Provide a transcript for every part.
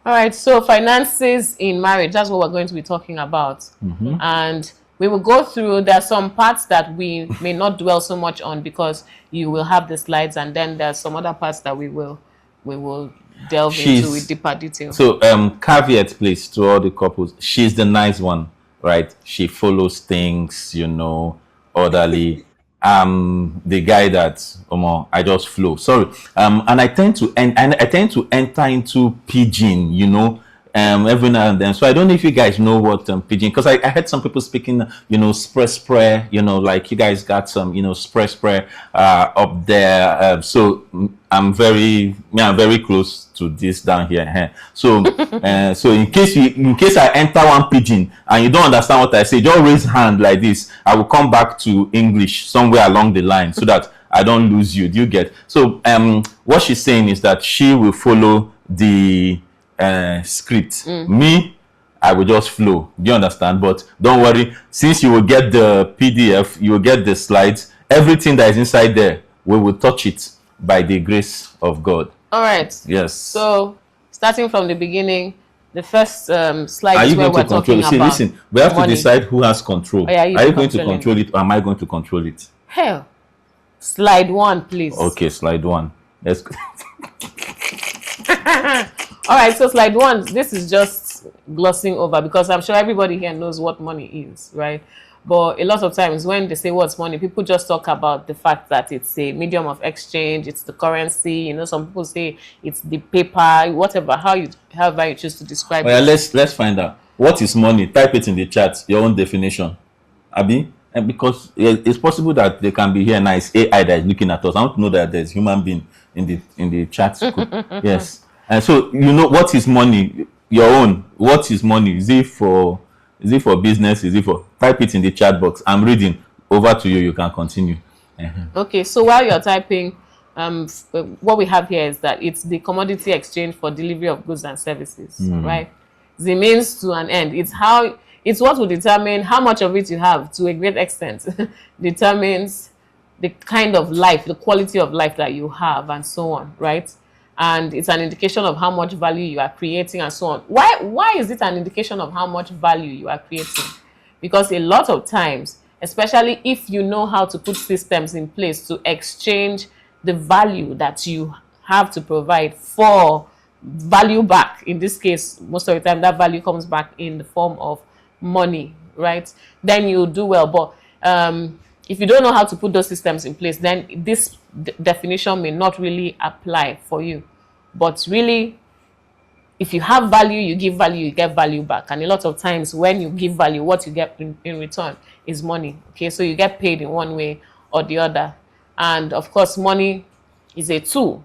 All right, so finances in marriage, that's what we're going to be talking about. And we will go through, there are some parts that we may not dwell so much on because you will have the slides, and then there's some other parts that we will delve into with deeper detail. So caveat please to all the couples, she's the nice one, right? She follows things, orderly. The guy that I just flow. Sorry. And I tend to enter into pidgin, every now and then. So I don't know if you guys know what pidgin, because I heard some people speaking, spray, like you guys got some, spray up there. So I'm very close to this down here. So so in case I enter one pidgin and you don't understand what I say, just raise hand like this. I will come back to English somewhere along the line so that I don't lose you. Do you get? So what she's saying is that she will follow the script. Me, I will just flow. Do you understand? But don't worry, since you will get the PDF, you will get the slides, everything that is inside there, we will touch it by the grace of God. All right. Yes. So starting from the beginning, the first slide are is you where going we're to control talking it? See, about listen, we have money. to decide who has control. Oh, yeah, are you going to control it, or am I going to control it? Hell, slide 1, please. Okay, slide 1. Let's All right, so slide 1, this is just glossing over because I'm sure everybody here knows what money is, right? But a lot of times when they say what's money, people just talk about the fact that it's a medium of exchange, it's the currency, some people say it's the paper, whatever, however you choose to describe it. Let's find out. What is money? Type it in the chat, your own definition. Abi? And because it's possible that they can be here and it's AI that is looking at us. I want to know that there's human being in the chat. Yes. And so what is money? Your own. What is money? Is it for business? Is it for? Type it in the chat box. I'm reading. Over to you. You can continue. Okay. So while you're typing, what we have here is that it's the commodity exchange for delivery of goods and services, right? The means to an end. It's what will determine how much of it you have to a great extent. Determines the kind of life, the quality of life that you have, and so on, right? And it's an indication of how much value you are creating and so on. Why is it an indication of how much value you are creating? Because a lot of times, especially if you know how to put systems in place to exchange the value that you have to provide for value back, in this case, most of the time that value comes back in the form of money, right? Then you do well. But if you don't know how to put those systems in place, then this definition may not really apply for you. But really, if you have value, you give value, you get value back. And a lot of times when you give value, what you get in return is money. Okay, so you get paid in one way or the other. And of course, money is a tool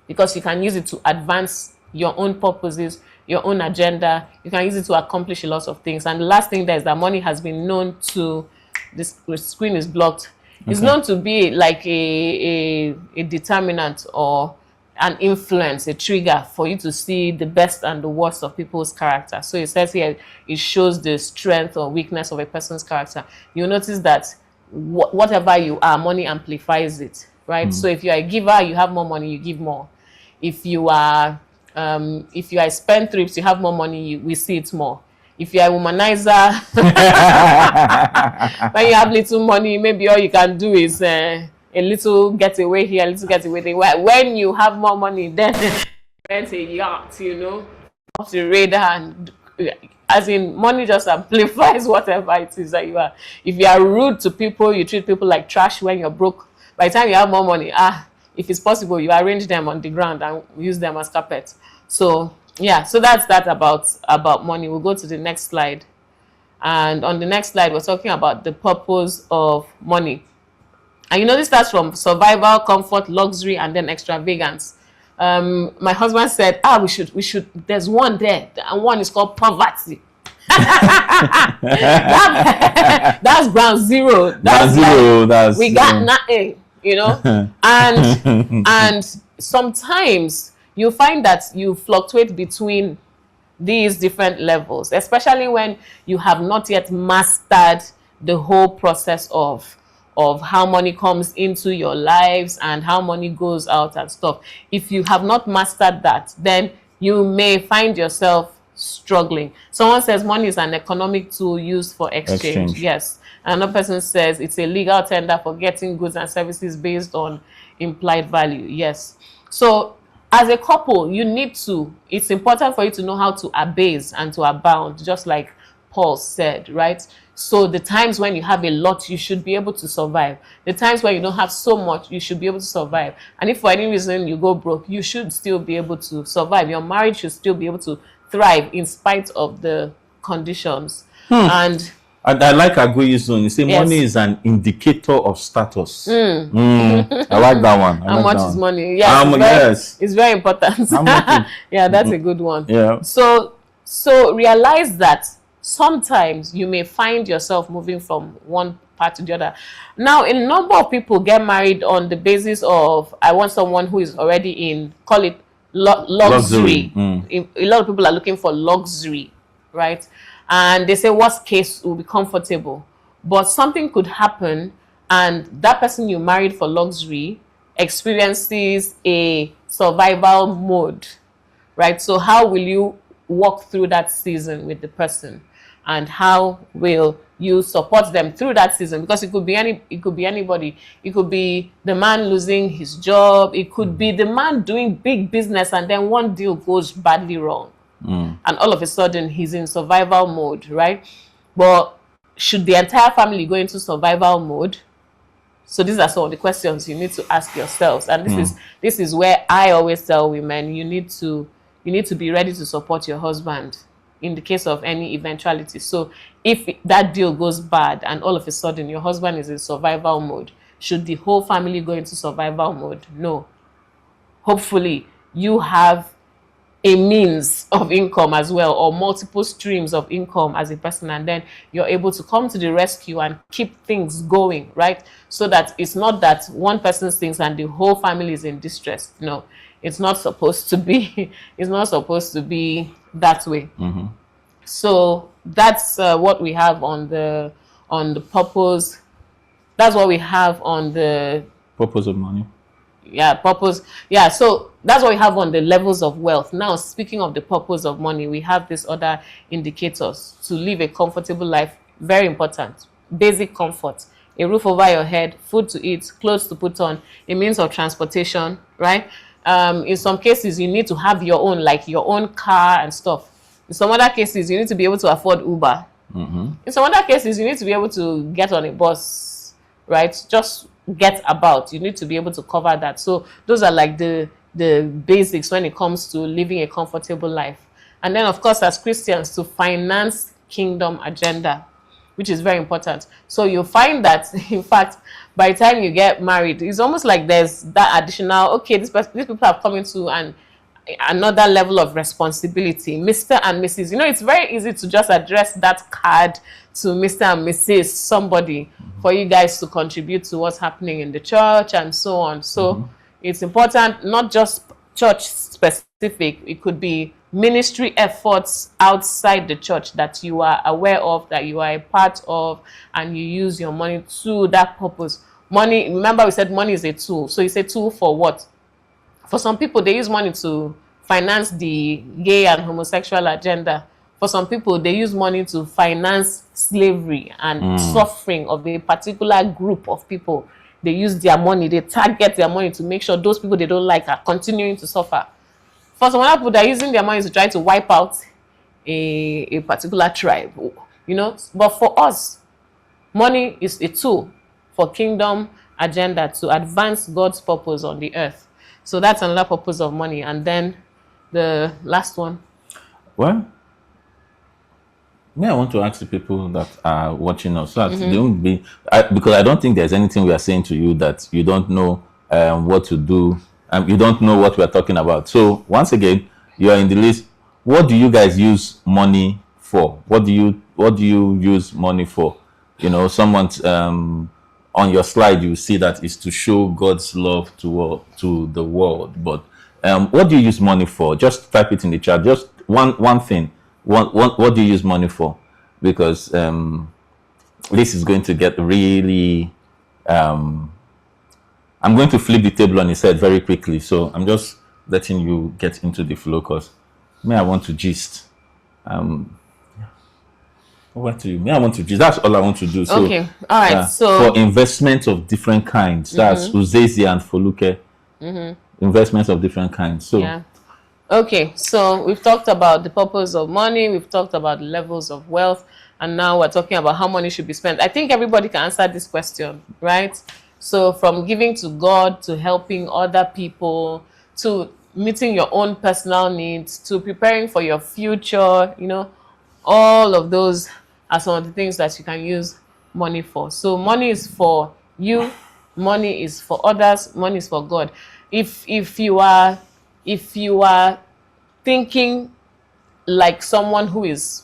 because you can use it to advance your own purposes, your own agenda. You can use it to accomplish a lot of things. And the last thing there is that money has been known to, this screen is blocked, it's known to be like a determinant or an influence, a trigger for you to see the best and the worst of people's character. So it says here, it shows the strength or weakness of a person's character. You'll notice that whatever you are, money amplifies it, right? So if you are a giver, you have more money, you give more. If you are a spendthrift, you have more money, we see it more. If you are a womanizer, when you have little money, maybe all you can do is a little getaway here, a little getaway there. When you have more money, then rent a yacht, off the radar, and as in money just amplifies whatever it is that you are. If you are rude to people, you treat people like trash when you're broke. By the time you have more money, if it's possible, you arrange them on the ground and use them as carpet. So yeah, so that's that about money. We'll go to the next slide. And on the next slide, we're talking about the purpose of money. And this starts from survival, comfort, luxury, and then extravagance. My husband said, we should, there's one there, and one is called poverty. That's ground zero. That's zero. Like, we got nothing, and sometimes you find that you fluctuate between these different levels, especially when you have not yet mastered the whole process of how money comes into your lives and how money goes out and stuff. If you have not mastered that, then you may find yourself struggling. Someone says money is an economic tool used for exchange. Yes. Another person says it's a legal tender for getting goods and services based on implied value. Yes. So as a couple, it's important for you to know how to abase and to abound, just like Paul said, right? So the times when you have a lot, you should be able to survive. The times when you don't have so much, you should be able to survive. And if for any reason you go broke, you should still be able to survive. Your marriage should still be able to thrive in spite of the conditions. And I like Agoye's zone. You say money is an indicator of status. I like that one. How much is money? Yes, it's very important. Yeah, that's a good one. Yeah. So realize that sometimes you may find yourself moving from one part to the other. Now, a number of people get married on the basis of, I want someone who is already in, call it luxury. A lot of people are looking for luxury, right? And they say worst case will be comfortable, but something could happen and that person you married for luxury experiences a survival mode, right? So how will you walk through that season with the person, and how will you support them through that season? Because it could be anybody. It could be the man losing his job. It could be the man doing big business and then one deal goes badly wrong. And all of a sudden he's in survival mode, right? But should the entire family go into survival mode? So these are some of the questions you need to ask yourselves. And this is where I always tell women, you need to be ready to support your husband in the case of any eventuality. So if that deal goes bad and all of a sudden your husband is in survival mode, should the whole family go into survival mode? No. Hopefully you have a means of income as well, or multiple streams of income as a person, and then you're able to come to the rescue and keep things going, right? So that it's not that one person sings and the whole family is in distress. No, it's not supposed to be. It's not supposed to be that way. So that's what we have on the purpose. That's what we have on the purpose of money. Yeah, purpose. Yeah, so that's what we have on the levels of wealth. Now, speaking of the purpose of money, we have these other indicators to live a comfortable life. Very important. Basic comfort. A roof over your head, food to eat, clothes to put on, a means of transportation, right? In some cases, you need to have your own, like your own car and stuff. In some other cases, you need to be able to afford Uber. In some other cases, you need to be able to get on a bus, right? Just get about. You need to be able to cover that. So those are like the basics when it comes to living a comfortable life. And then, of course, as Christians, to finance kingdom agenda, which is very important. So you'll find that, in fact, by the time you get married, it's almost like there's that additional, okay, these people have come into another level of responsibility. Mr. and Mrs. You know, it's very easy to just address that card to Mr. and Mrs. somebody for you guys to contribute to what's happening in the church and so on. So it's important, not just church specific. It could be ministry efforts outside the church that you are aware of, that you are a part of, and you use your money to that purpose. Money, remember we said money is a tool. So it's a tool for what? For some people, they use money to finance the gay and homosexual agenda. For some people, they use money to finance slavery and suffering of a particular group of people. They use their money, they target their money to make sure those people they don't like are continuing to suffer. For some other people, they're using their money to try to wipe out a particular tribe, you know. But for us, money is a tool for kingdom agenda to advance God's purpose on the earth. So that's another purpose of money. And then the last one. Well, I want to ask the people that are watching us, so that they won't be, because I don't think there's anything we are saying to you that you don't know what to do. You don't know what we are talking about. So once again, you are in the list. What do you guys use money for? What do you use money for? You know, someone's on your slide, you see that is to show God's love to the world. But what do you use money for? Just type it in the chat. Just one thing. What do you use money for? Because this is going to get really. I'm going to flip the table on its head very quickly. So I'm just letting you get into the flow, because Me, I want to gist. What to me? I want to gist. That's all I want to do. So, Okay. All right. So for investments of different kinds, that's Uzezi and Foluke. Investments of different kinds. So, yeah. Okay. So we've talked about the purpose of money. We've talked about the levels of wealth. And now we're talking about how money should be spent. I think everybody can answer this question, right? So from giving to God, to helping other people, to meeting your own personal needs, to preparing for your future, all of those are some of the things that you can use money for. So money is for you, money is for others, money is for God. If you are thinking like someone who is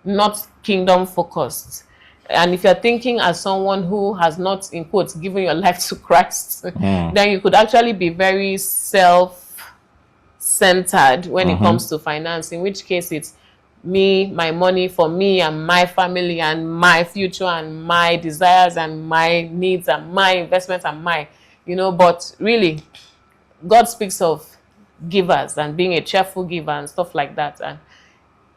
not kingdom focused, and if you're thinking as someone who has not, in quotes, given your life to Christ, then you could actually be very self-centered when it comes to finance, in which case it's me, my money, for me and my family and my future and my desires and my needs and my investments and but really God speaks of givers and being a cheerful giver and stuff like that. And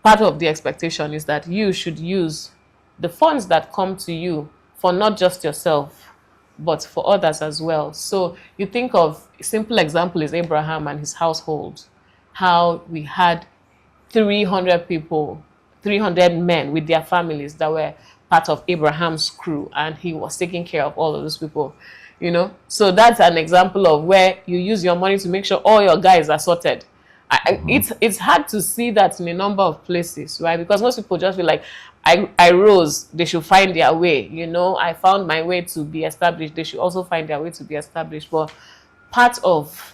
part of the expectation is that you should use the funds that come to you for not just yourself, but for others as well. So you think of a simple example is Abraham and his household, how we had 300 people, 300 men with their families that were part of Abraham's crew, and he was taking care of all of those people. So that's an example of where you use your money to make sure all your guys are sorted. It's hard to see that in a number of places, right? Because most people just be like, I rose, they should find their way. I found my way to be established, they should also find their way to be established. But part of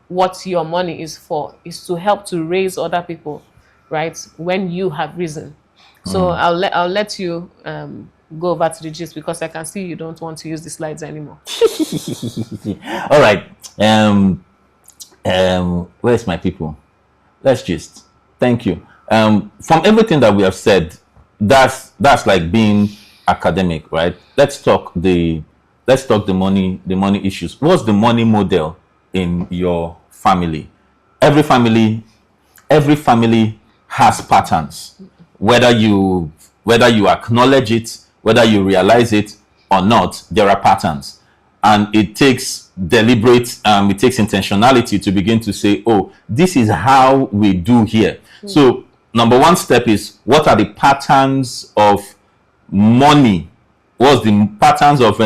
what your money is for is to help to raise other people, right? When you have risen. So I'll let you go over to the gist, because I can see you don't want to use the slides anymore. All right. Where's my people? Let's gist. Thank you. From everything that we have said, that's like being academic, right? Let's talk the money issues. What's the money model in your family? Every family has patterns. Whether you acknowledge it, whether you realize it or not, there are patterns. And it takes it takes intentionality to begin to say, oh, this is how we do here. So number one step is, what are the patterns of money? What's the patterns of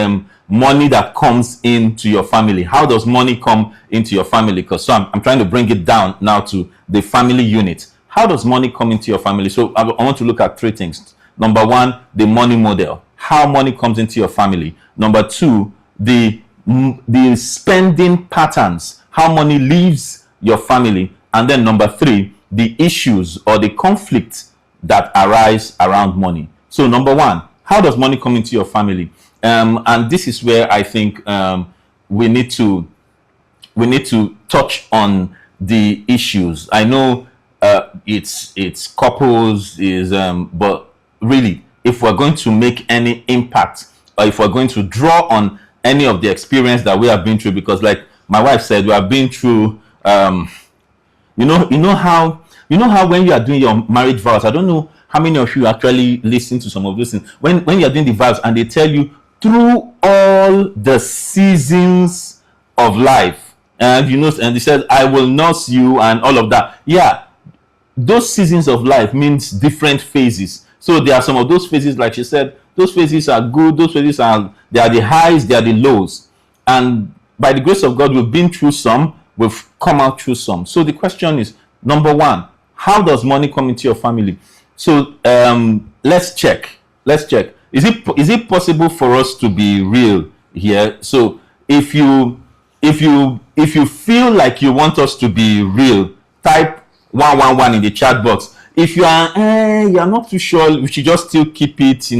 money that comes into your family? How does money come into your family? Because I'm trying to bring it down now to the family unit. How does money come into your family? So I want to look at three things. Number one, the money model. How money comes into your family. Number two, the spending patterns. How money leaves your family. And then number three, the issues or the conflicts that arise around money. So number one, how does money come into your family? And this is where I think we need to touch on the issues. I know it's couples but really, if we're going to make any impact, or if we're going to draw on any of the experience that we have been through, because like my wife said, we have been through you know how when you are doing your marriage vows, I don't know how many of you actually listen to some of those things, when you are doing the vows and they tell you through all the seasons of life, and and they said, I will nurse you and all of that. Yeah, those seasons of life means different phases. So there are some of those phases, like she said, those phases are good, those phases they are the highs, they are the lows. And by the grace of God, we've been through some, we've come out through some. So the question is, number one, how does money come into your family? So let's check. Is it possible for us to be real here? So if you feel like you want us to be real, type 111 in the chat box. If you are you're not too sure, we should just still keep it,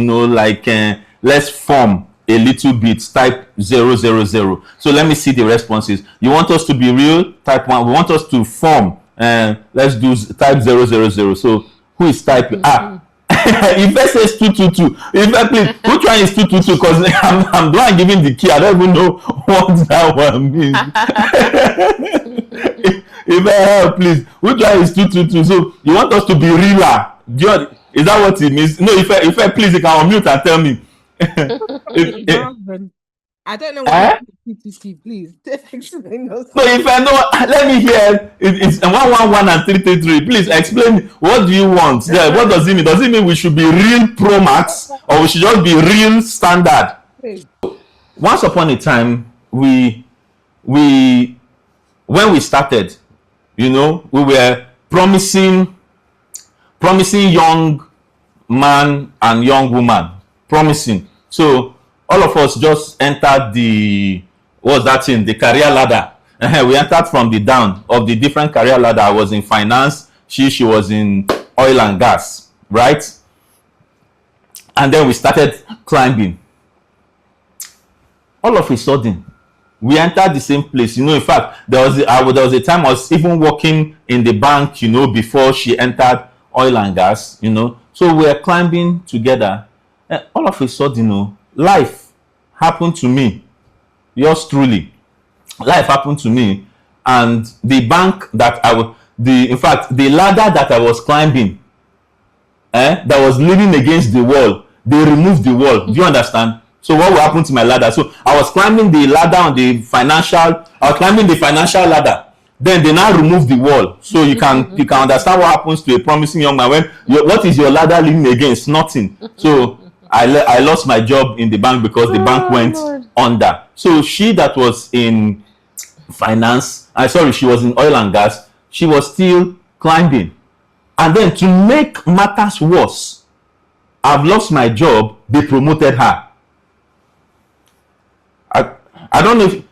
let's form a little bit, type 000. So let me see the responses. You want us to be real? Type 1. We want us to form, let's do type 000. So who is typing? If I says 222, please, which one is 222? Because I'm the one giving the key. I don't even know what that one means. If help, please. Which one is 222? So you want us to be realer? Is that what it means? No, if I please, you can unmute and tell me. I don't know what PTC, please. Explain those. So if I know, let me hear. It's 111 and 333. Please explain. What do you want? Yeah, what does it mean? Does it mean we should be real Pro Max or we should just be real standard? Once upon a time, when we started, we were promising young man and young woman, promising. So all of us just entered the career ladder. We entered from the down of the different career ladder. I was in finance, she was in oil and gas, right? And then we started climbing. All of a sudden, we entered the same place. In fact, there was a time I was even working in the bank, before she entered oil and gas, So we were climbing together. And all of a sudden, life happened to me. Yours truly. Life happened to me. And the bank that the ladder that I was climbing, that was leaning against the wall, they removed the wall. Do you understand? So what will happen to my ladder? So I was climbing the ladder on the financial ladder. Then they now remove the wall. So you can understand what happens to a promising young man when what is your ladder leaning against? Nothing. So I lost my job in the bank because the bank went under. So she that was in finance, she was in oil and gas, she was still climbing. And then to make matters worse, I've lost my job, they promoted her. I don't know if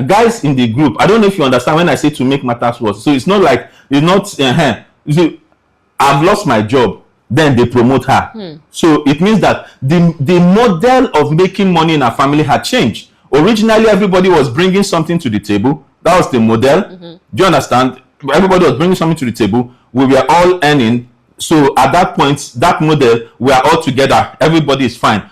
guys in the group, I don't know if you understand when I say to make matters worse. So it's not like you see, I've lost my job, then they promote her. So it means that the model of making money in our family had changed. Originally, everybody was bringing something to the table. That was the model. Do you understand? Everybody was bringing something to the table. We were all earning. So at that point, that model, we are all together. Everybody is fine.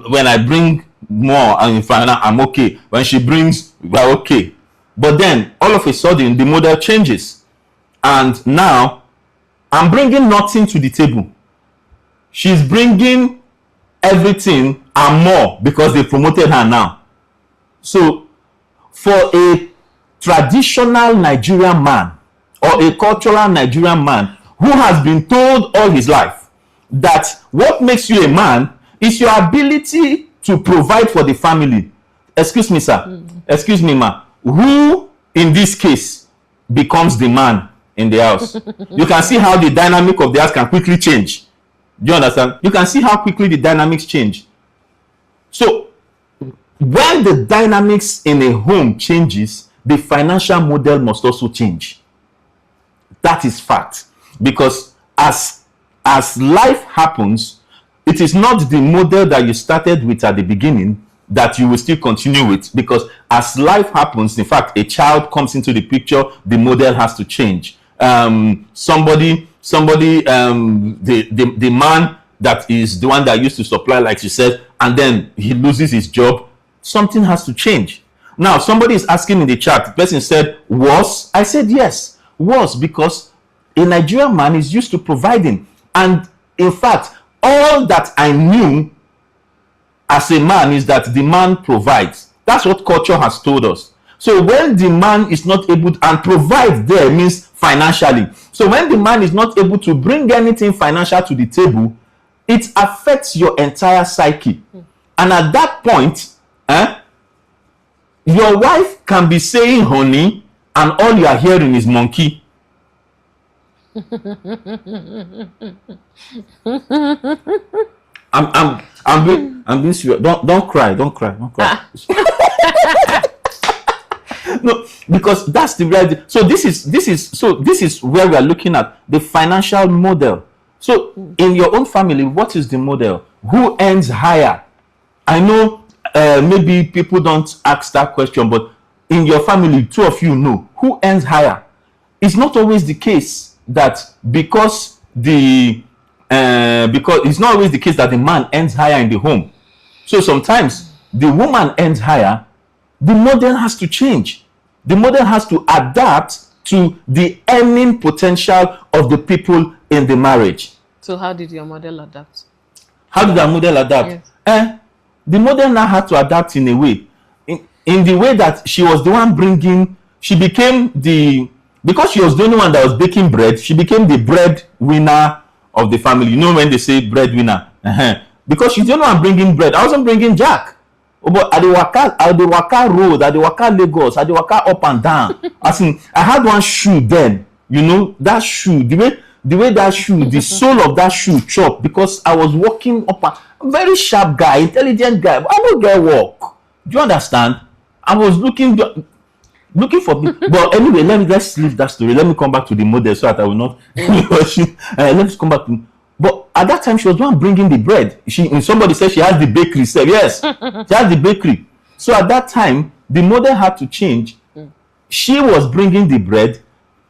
When I bring more and I'm okay. When she brings, we're okay. But then all of a sudden the model changes, and now I'm bringing nothing to the table. She's bringing everything and more because they promoted her now. So for a traditional Nigerian man or a cultural Nigerian man who has been told all his life that what makes you a man is your ability to provide for the family. Excuse me, sir. Excuse me, ma. Who in this case becomes the man in the house? You can see how the dynamic of the house can quickly change. Do you understand? You can see how quickly the dynamics change. So when the dynamics in a home changes, the financial model must also change. That is fact. Because as life happens, it is not the model that you started with at the beginning that you will still continue with, because as life happens, in fact, a child comes into the picture, the model has to change. Somebody, the man that is the one that used to supply, like you said, and then he loses his job, something has to change. Now, somebody is asking in the chat, the person said, was? I said, yes, was, because a Nigerian man is used to providing. And in fact, all that I knew as a man is that the man provides. That's what culture has told us. So when the man is not able to, and provide there means financially. So when the man is not able to bring anything financial to the table, it affects your entire psyche. And at that point, your wife can be saying honey, and all you are hearing is monkey. I'm being serious. Don't cry. No, because that's the reality. So this is where we are looking at the financial model. So in your own family, what is the model? Who earns higher? I know maybe people don't ask that question, but in your family, two of you know who earns higher. It's not always the case that because it's not always the case that the man earns higher in the home. So sometimes the woman earns higher. The model has to change. The model has to adapt to the earning potential of the people in the marriage. So how did your model adapt? How did our model adapt? Yes. The model now had to adapt in a way, in the way that she was the one bringing, she became because she was the only one that was baking bread, she became the breadwinner of the family. You know when they say breadwinner? Because she's the only one bringing bread. I wasn't bringing Jack. But at the Waka road, at the Waka Lagos, at the Waka up and down. I had one shoe then, you know, that shoe, the way that shoe, the sole of that shoe chopped, because I was walking up a very sharp guy, intelligent guy, but I don't get work. Do you understand? I was looking for but anyway, let's leave that story. Let me come back to the model so that I will not let's come back to. But at that time, she was the one bringing the bread. Somebody said she has the bakery. Said yes, she has the bakery. So at that time, the model had to change. She was bringing the bread.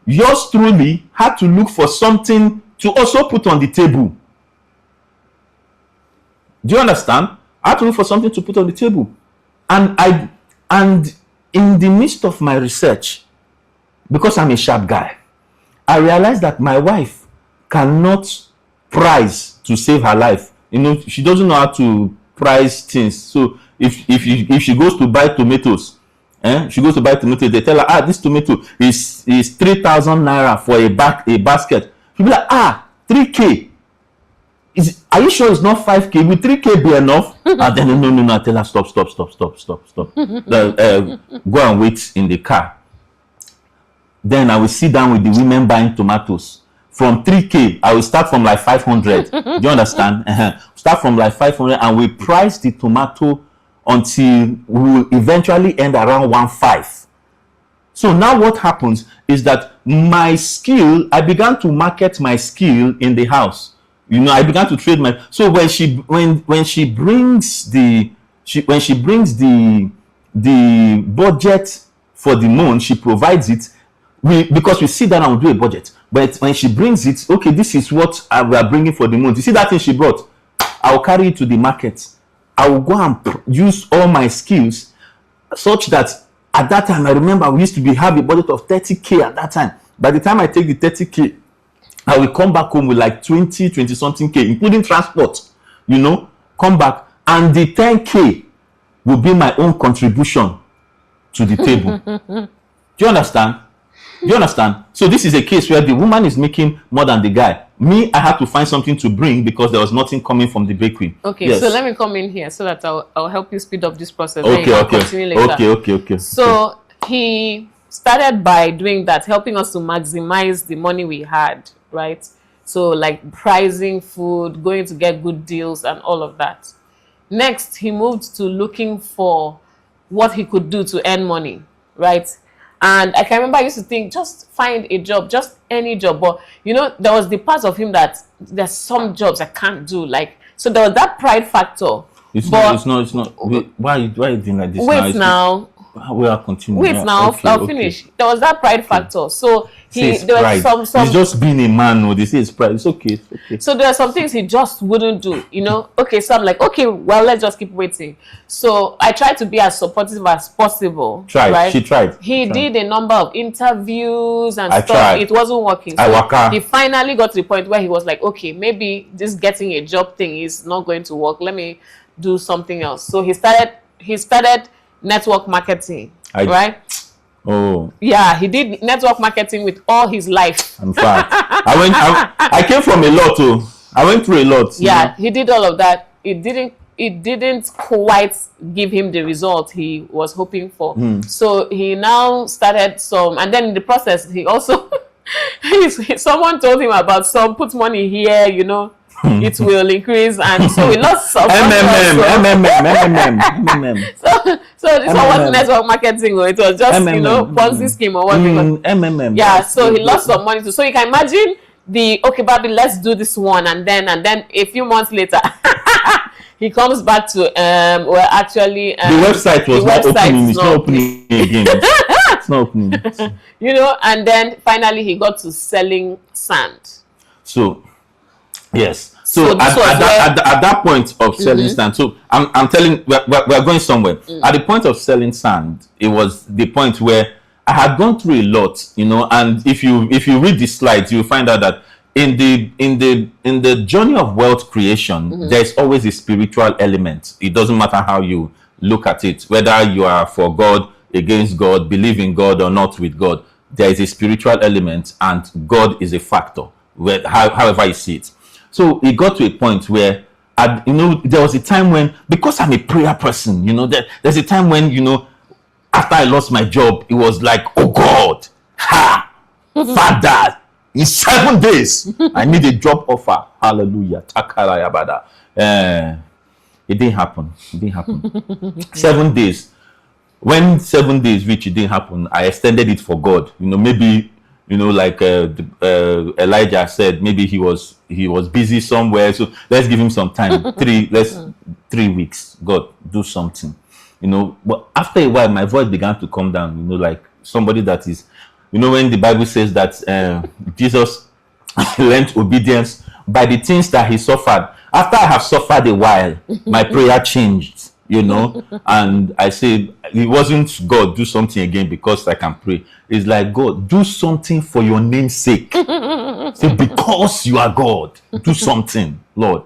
Yours truly had to look for something to also put on the table. Do you understand? I had to look for something to put on the table, and in the midst of my research, because I'm a sharp guy, I realized that my wife cannot price to save her life. You know, she doesn't know how to price things. So if she goes to buy tomatoes, they tell her, this tomato is 3,000 naira for a basket. She'll be like, 3K. Are you sure it's not 5K? Will 3K be enough? And then no. I tell her, stop. Go and wait in the car. Then I will sit down with the women buying tomatoes. From 3K, I will start from like 500. Do you understand? Start from like 500, and we price the tomato until we will eventually end around 1.5. So now what happens is that I began to market my skill in the house. You know, I began to trade my. So when she brings the budget for the month, she provides it. Because we sit down and we do a budget. But when she brings it, okay, this is what we are bringing for the month. You see that thing she brought? I will carry it to the market. I will go and use all my skills, such that at that time, I remember we used to have a budget of 30K at that time. By the time I take the 30K, I will come back home with like 20 something K, including transport, you know, come back, and the 10K will be my own contribution to the table. Do you understand? So this is a case where the woman is making more than the guy. Me, I had to find something to bring because there was nothing coming from the bakery. Okay, yes. So let me come in here so that I'll help you speed up this process. Okay. So he started by doing that, helping us to maximize the money we had, right? So like pricing food, going to get good deals and all of that. Next, he moved to looking for what he could do to earn money, right? And I can remember I used to think, just find a job, just any job. But, you know, there was the part of him that there's some jobs I can't do. Like, so there was that pride factor. It's not. Why are you doing like this? Wait now. We are continuing. Wait now, I'll finish. There was that pride factor. So there was some. He's just being a man. No, they say it's pride. It's okay. So there are some things he just wouldn't do. You know. Okay, so I'm like, okay, well, let's just keep waiting. So I tried to be as supportive as possible. Right? She tried. He did a number of interviews and stuff. Tried. It wasn't working. So he finally got to the point where he was like, okay, maybe this getting a job thing is not going to work. Let me do something else. So he started network marketing, right? Oh. Yeah, he did network marketing with all his life. In fact, I came from a lot too. I went through a lot. Yeah, he did all of that. It didn't quite give him the result he was hoping for. So he now started and then in the process, he also someone told him about put money here, you know. It will increase, and so we lost some. MMM. So this one wasn't network marketing, it was just Ponzi scheme or whatever. MMM. Yeah, so he lost some money too. So you can imagine okay, Bobby, let's do this one, and then a few months later, he comes back to the website was not opening. It's not opening again. It's not opening. You know, and then finally he got to selling sand. So. Yes. So at that point of selling sand, so I'm telling we're going somewhere. At the point of selling sand, it was the point where I had gone through a lot, and if you read the slides, you'll find out that in the journey of wealth creation, there's always a spiritual element. It doesn't matter how you look at it, whether you are for God, against God, believe in God or not with God. There is a spiritual element, and God is a factor, however you see it. So it got to a point where, there was a time when, because I'm a prayer person, there's a time when, after I lost my job, it was like, oh God, Father, in 7 days, I need a job offer. Hallelujah. It didn't happen. 7 days. When 7 days reached, it didn't happen. I extended it for God. Maybe, like Elijah said, maybe he was busy somewhere. So let's give him some time. 3 weeks. God, do something. But after a while, my voice began to come down. Like somebody that is, when the Bible says that Jesus learned obedience by the things that he suffered. After I have suffered a while, my prayer changed, and I said, it wasn't God, do something again because I can pray. It's like, God, do something for your name's sake. Say, because you are God, do something, Lord.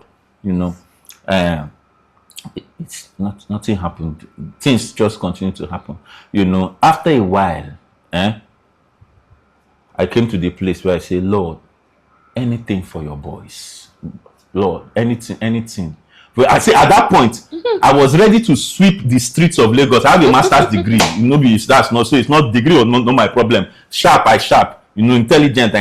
It's not, nothing happened. Things just continue to happen. After a while, I came to the place where I say, Lord, anything for your boys. Lord, anything. But I say at that point, I was ready to sweep the streets of Lagos. I have a master's degree. That's not so. It's not degree or not my problem. Sharp, intelligent,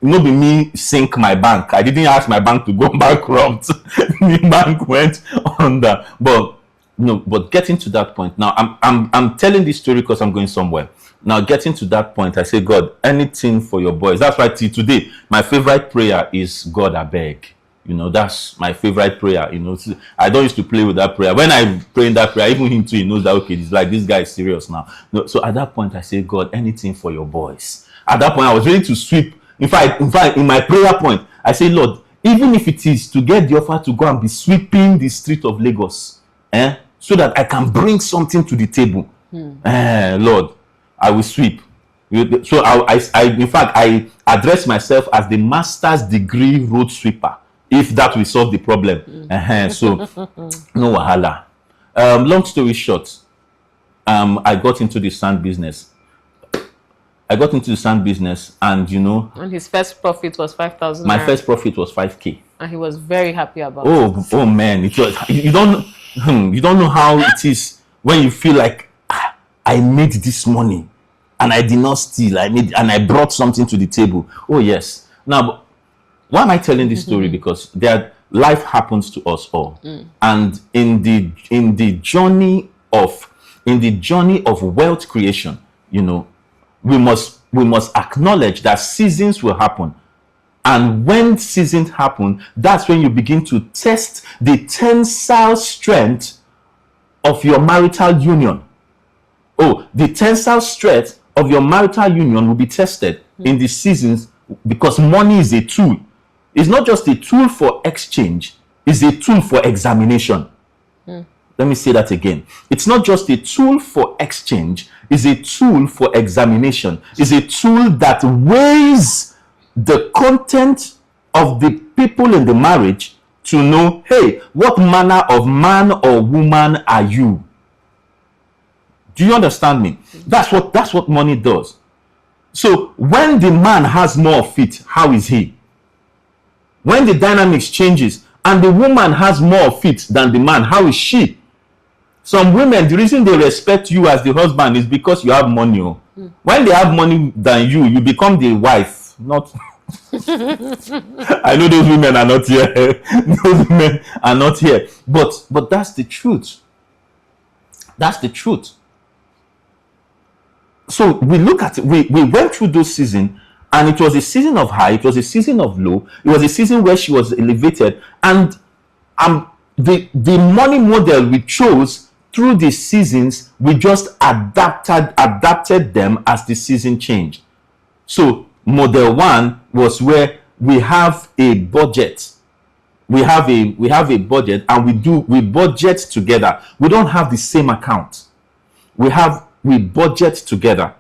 Be me sink my bank. I didn't ask my bank to go bankrupt. The bank went under. But getting to that point now, I'm telling this story because I'm going somewhere. Now, getting to that point, I say, God, anything for your boys. That's why till today, my favorite prayer is, God, I beg. That's my favorite prayer. I don't used to play with that prayer. When I pray in that prayer, even him too, he knows that, okay, it's like, this guy is serious now. So at that point, I say, God, anything for your boys. At that point, I was ready to sweep. In fact, in my prayer point, I say, Lord, even if it is to get the offer to go and be sweeping the street of Lagos, so that I can bring something to the table, Lord, I will sweep. So I address myself as the master's degree road sweeper, if that will solve the problem. So no wahala. Long story short, I got into the sand business. And And his first profit was 5,000. My first profit was 5K. And he was very happy about it. Oh man, it was. You don't know how it is when you feel like, I made this money and I did not steal. I brought something to the table. Oh yes. Now, why am I telling this story? Because life happens to us all, and in the journey of wealth creation, we must acknowledge that seasons will happen. And when seasons happen, that's when you begin to test the tensile strength of your marital union. The tensile strength of your marital union will be tested in the seasons, because money is a tool. It's not just a tool for exchange, it's a tool for examination. Let me say that again. It's not just a tool for exchange, it's a tool for examination. It's a tool that weighs the content of the people in the marriage to know, hey, what manner of man or woman are you? Do you understand me? That's what money does. So when the man has more of it, how is he? When the dynamics changes and the woman has more of it than the man, how is she? Some women, the reason they respect you as the husband is because you have money. When they have money than you become the wife. Not. I know those women are not here. Those women are not here. But that's the truth. That's the truth. So we look at it. We went through those seasons, and it was a season of high. It was a season of low. It was a season where she was elevated, and the money model we chose through the seasons, we just adapted them as the season changed. So model one was where we have a budget. We have a budget, and we budget together. We don't have the same account. We budget together.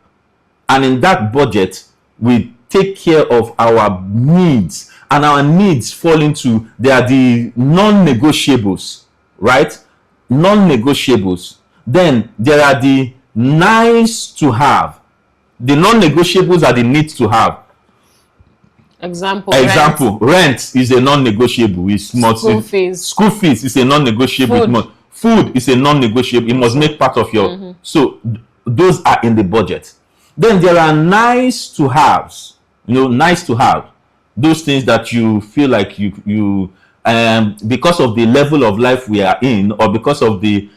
And in that budget, we take care of our needs. And our needs fall into, they are the non-negotiables, right? Non-negotiables. Then there are the nice to have. The non-negotiables are the need to have. Example, rent is a non-negotiable. School fees is a non-negotiable. Food is a non-negotiable. It must make part of your. So those are in the budget. Then there are nice to haves. Nice to have. Those things that you feel like you because of the level of life we are in, or because of the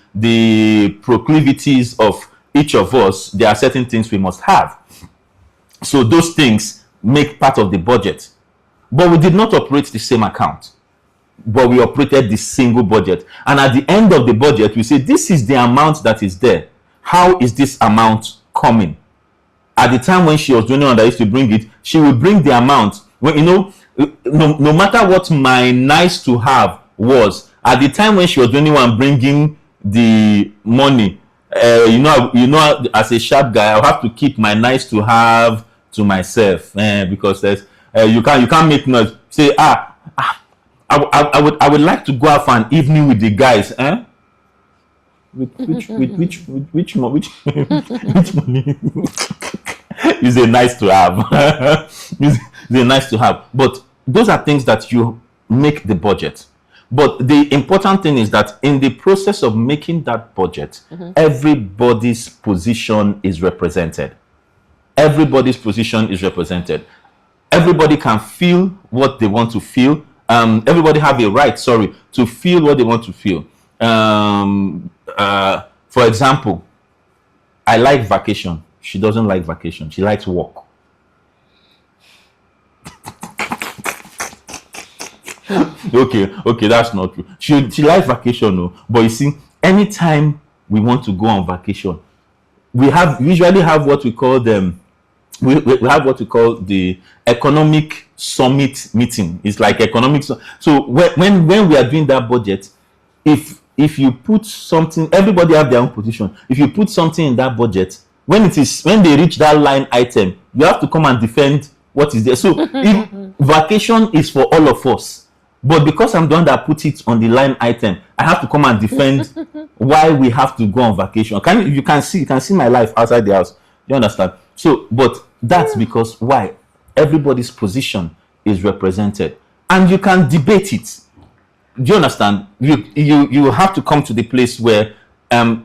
proclivities of each of us, there are certain things we must have. So those things make part of the budget. But we did not operate the same account, but we operated the single budget. And at the end of the budget, we say, this is the amount that is there. How is this amount coming? At the time when she was doing it, I used to bring it, she would bring the amount. When, no matter what my nice to have was, at the time when she was doing one bringing the money, as a sharp guy, I'll have to keep my nice to have to myself, because there's you can't make noise. Say, I would like to go out for an evening with the guys, which money? Is a nice to have. Is a nice to have. But those are things that you make the budget. But the important thing is that in the process of making that budget, everybody's position is represented. Everybody's position is represented. Everybody can feel what they want to feel. Everybody have a right, to feel what they want to feel. For example, I like vacation. She doesn't like vacation. She likes work. Okay, that's not true. She likes vacation, no. But you see, anytime we want to go on vacation, we usually have what we call them. We have what we call the economic summit meeting. It's like economic. So when we are doing that budget, if you put something, everybody have their own position. If you put something in that budget, when they reach that line item, you have to come and defend what is there. So if vacation is for all of us, but because I'm the one that put it on the line item, I have to come and defend why we have to go on vacation. You can see my life outside the house. You understand? So, but that's because why? Everybody's position is represented, and you can debate it. Do you understand? You have to come to the place where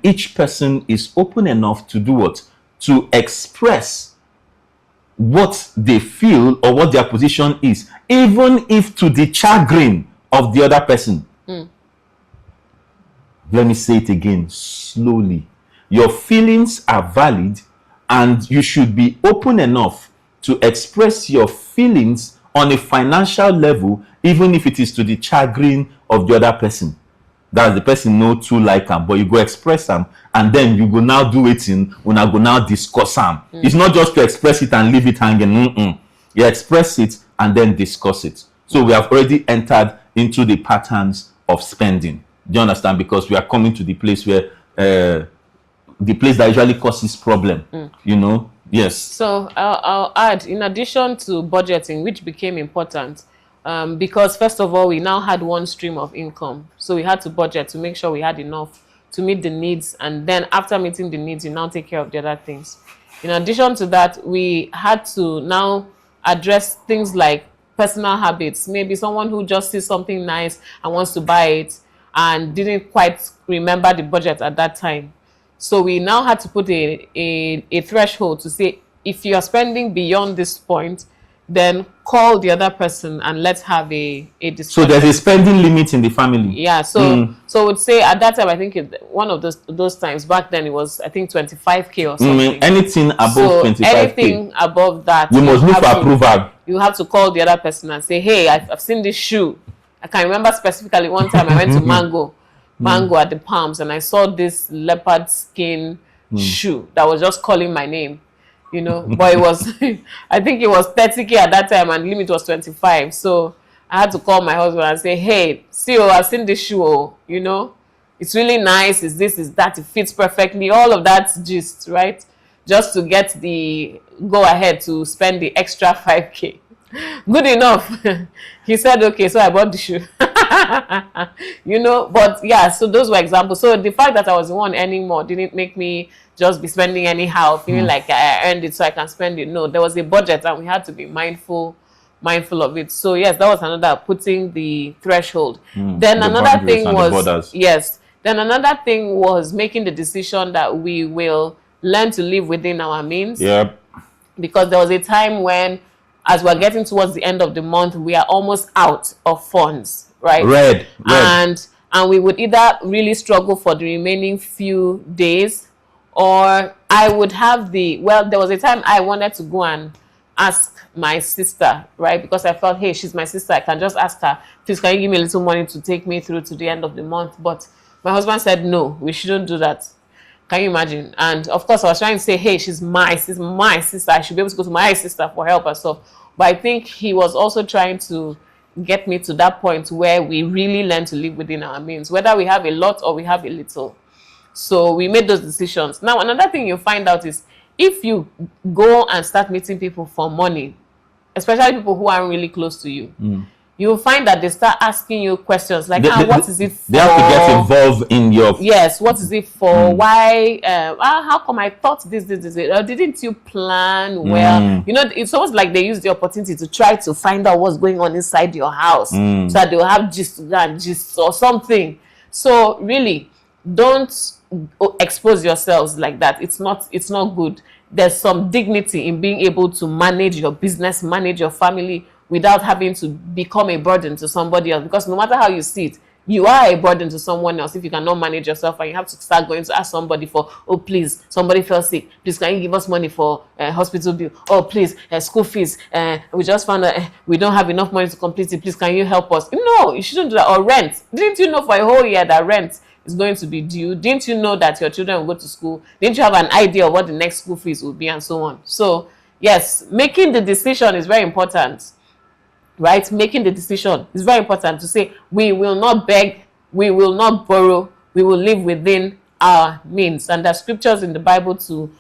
each person is open enough to do what? To express what they feel or what their position is, even if to the chagrin of the other person. Let me say it again slowly. Your feelings are valid, and you should be open enough to express your feelings on a financial level, even if it is to the chagrin of the other person. That the person know too like them, but you go express them, and then you go now do it when I go now discuss them. It's not just to express it and leave it hanging. You express it and then discuss it. So we have already entered into the patterns of spending. Do you understand? Because we are coming to the place where the place that usually causes problem. Yes. So I'll add, in addition to budgeting, which became important, because first of all, we now had one stream of income. So we had to budget to make sure we had enough to meet the needs. And then after meeting the needs, you now take care of the other things. In addition to that, we had to now address things like personal habits. Maybe someone who just sees something nice and wants to buy it and didn't quite remember the budget at that time. So we now had to put a threshold to say, if you are spending beyond this point, then call the other person and let's have a discussion. So there's a spending limit in the family. Yeah. So I would say at that time, I think one of those times back then, it was, I think, 25K or something. Anything above 25K. Anything above that, you must look for approval. You have to call the other person and say, hey, I've seen this shoe. I can remember specifically one time I went to Mango at the Palms, and I saw this leopard skin shoe that was just calling my name, but it was, I think it was 30K at that time, and limit was 25. So I had to call my husband and say, hey, see, I've seen this shoe, it's really nice, is this, is that, it fits perfectly, all of that gist, right? just to get the go ahead to spend the extra 5K. Good enough. He said, okay, so I bought the shoe. But yeah, so those were examples. So the fact that I was the one earning more didn't make me just be spending anyhow, feeling like I earned it so I can spend it. No, there was a budget and we had to be mindful of it. So yes, that was another, putting the threshold. Then another thing was, yes, then another thing was making the decision that we will learn to live within our means. Yep. Because there was a time when, as we're getting towards the end of the month, we are almost out of funds, right? Red. And we would either really struggle for the remaining few days, or I would have there was a time I wanted to go and ask my sister, right? Because I felt, hey, she's my sister. I can just ask her, please, can you give me a little money to take me through to the end of the month? But my husband said, no, we shouldn't do that. Can you imagine? And of course, I was trying to say, hey, she's my sister. I should be able to go to my sister for help and stuff. But I think he was also trying to get me to that point where we really learn to live within our means, whether we have a lot or we have a little. So we made those decisions. Now, another thing you find out is if you go and start meeting people for money, especially people who aren't really close to you, you'll find that they start asking you questions like, what is it for? They have to get involved in your... Yes, what is it for? Why? How come I thought this? Didn't you plan well? It's almost like they use the opportunity to try to find out what's going on inside your house, so that they'll have gist or something. So really, don't expose yourselves like that. It's not good. There's some dignity in being able to manage your business, manage your family, without having to become a burden to somebody else. Because no matter how you see it, you are a burden to someone else if you cannot manage yourself, and you have to start going to ask somebody for, oh, please, somebody fell sick. Please, can you give us money for hospital bill? Oh, please, school fees. We just found that we don't have enough money to complete it. Please, can you help us? No, you shouldn't do that. Or rent. Didn't you know for a whole year that rent is going to be due? Didn't you know that your children will go to school? Didn't you have an idea of what the next school fees will be, and so on? So, yes, making the decision is very important. Right? Making the decision is very important to say, we will not beg, we will not borrow, we will live within our means. And there's scriptures in the Bible to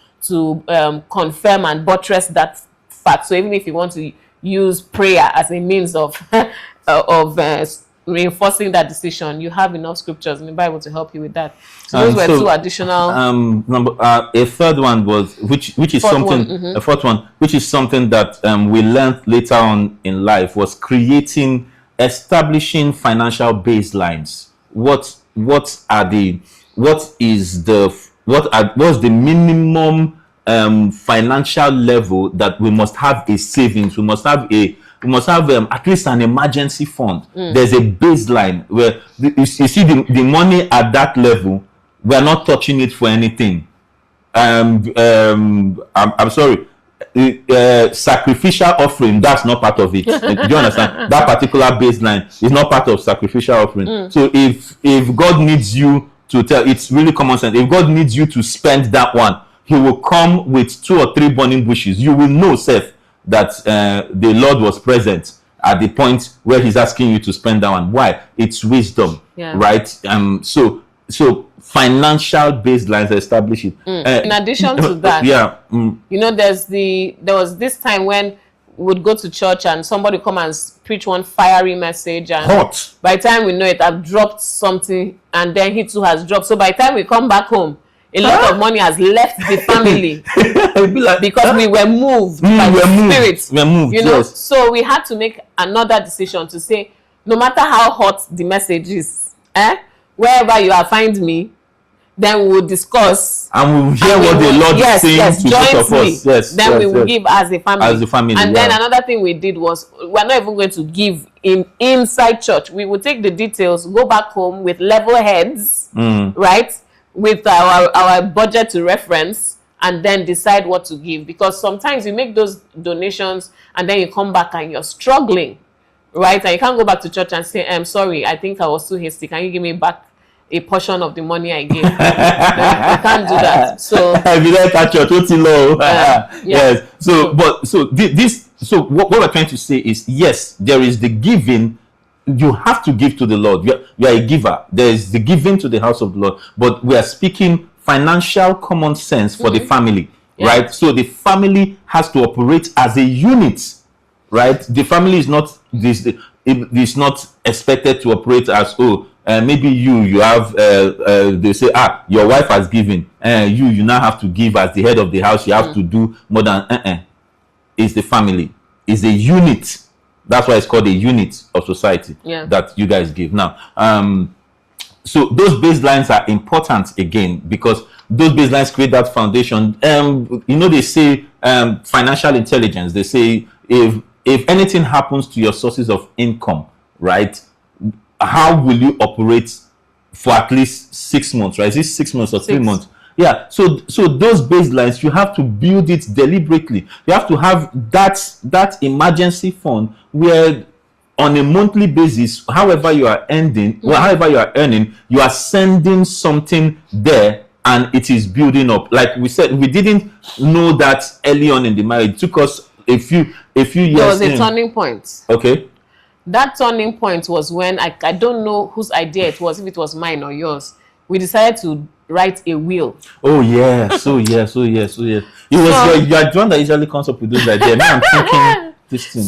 confirm and buttress that fact. So even if you want to use prayer as a means of reinforcing that decision, you have enough scriptures in the Bible to help you with that. So those were two additional. A third one was which is something. A fourth one, which is something that we learned later on in life, was establishing financial baselines. What's the minimum financial level that we must have a savings? We must have at least an emergency fund. There's a baseline where you see the money at that level, we are not touching it for anything. I'm sorry, sacrificial offering, that's not part of it. Do you understand? That particular baseline is not part of sacrificial offering. So if God needs you to tell, it's really common sense. If God needs you to spend that one, he will come with 2 or 3 burning bushes. You will know, Seth, that the Lord was present at the point where he's asking you to spend that one. Why? It's wisdom, right? So financial baselines establish it. In addition to that, there was this time when we would go to church and somebody come and preach one fiery message, and hot. By the time we know it, I've dropped something, and then he too has dropped. So by the time we come back home, a lot of money has left the family because we were moved by the Spirit. We were moved, yes. So we had to make another decision to say, no matter how hot the message is, wherever you are, find me. Then we will discuss, and we will hear what the Lord is saying to both of us. Yes, then we will give as a family. And then another thing we did was, we're not even going to give inside church. We will take the details, go back home with level heads, right? With our budget to reference, and then decide what to give. Because sometimes you make those donations and then you come back and you're struggling, right? And you can't go back to church and say, I'm sorry, I think I was too hasty. Can you give me back a portion of the money I gave? You can't do that. So yes. So what we're trying to say is, yes, there is the giving. You have to give to the Lord. You are a giver. There is the giving to the house of the Lord. But we are speaking financial common sense for the family. right? So the family has to operate as a unit, right? The family is not this. It is not expected to operate as maybe you have they say your wife has given you now have to give as the head of the house. You have to do more than it's the family. It's a unit. That's why it's called a unit of society that you guys give now. So those baselines are important again because those baselines create that foundation. They say financial intelligence. They say if anything happens to your sources of income, right, how will you operate for at least 6 months, right? Is it 6 months or 3 months? Yeah. So those baselines, you have to build it deliberately. You have to have that emergency fund where on a monthly basis, however you are earning, you are sending something there and it is building up. Like we said, we didn't know that early on in the marriage. It took us a few years. There was a turning point. Okay. That turning point was when I don't know whose idea it was, if it was mine or yours. We decided to write a will. Oh yeah, it was your John that usually comes up with those ideas. Now I'm thinking this thing.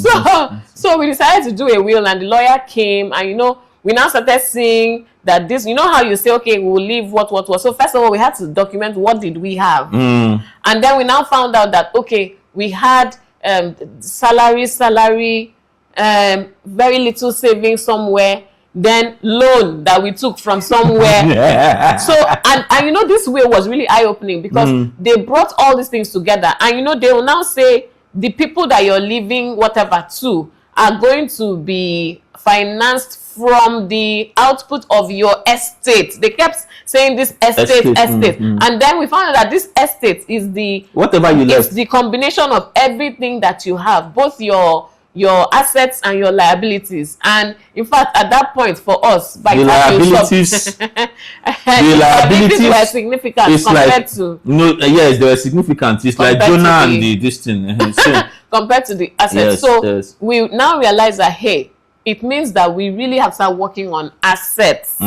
So we decided to do a will, and the lawyer came, and we now started seeing that this. You know how you say, okay, we'll leave what. So first of all, we had to document what did we have, and then we now found out that okay, we had salary. Very little savings somewhere, then loan that we took from somewhere. So and this way was really eye-opening because they brought all these things together, and they will now say the people that you're leaving whatever to are going to be financed from the output of your estate. They kept saying this estate. And then we found out that this estate is the whatever you left. It's the combination of everything that you have, both your assets and your liabilities. And in fact, at that point for us, by the liabilities were significant compared to yes, they were significant. It's like Jonah and this thing. So, compared to the assets. We now realize that it means that we really have to start working on assets.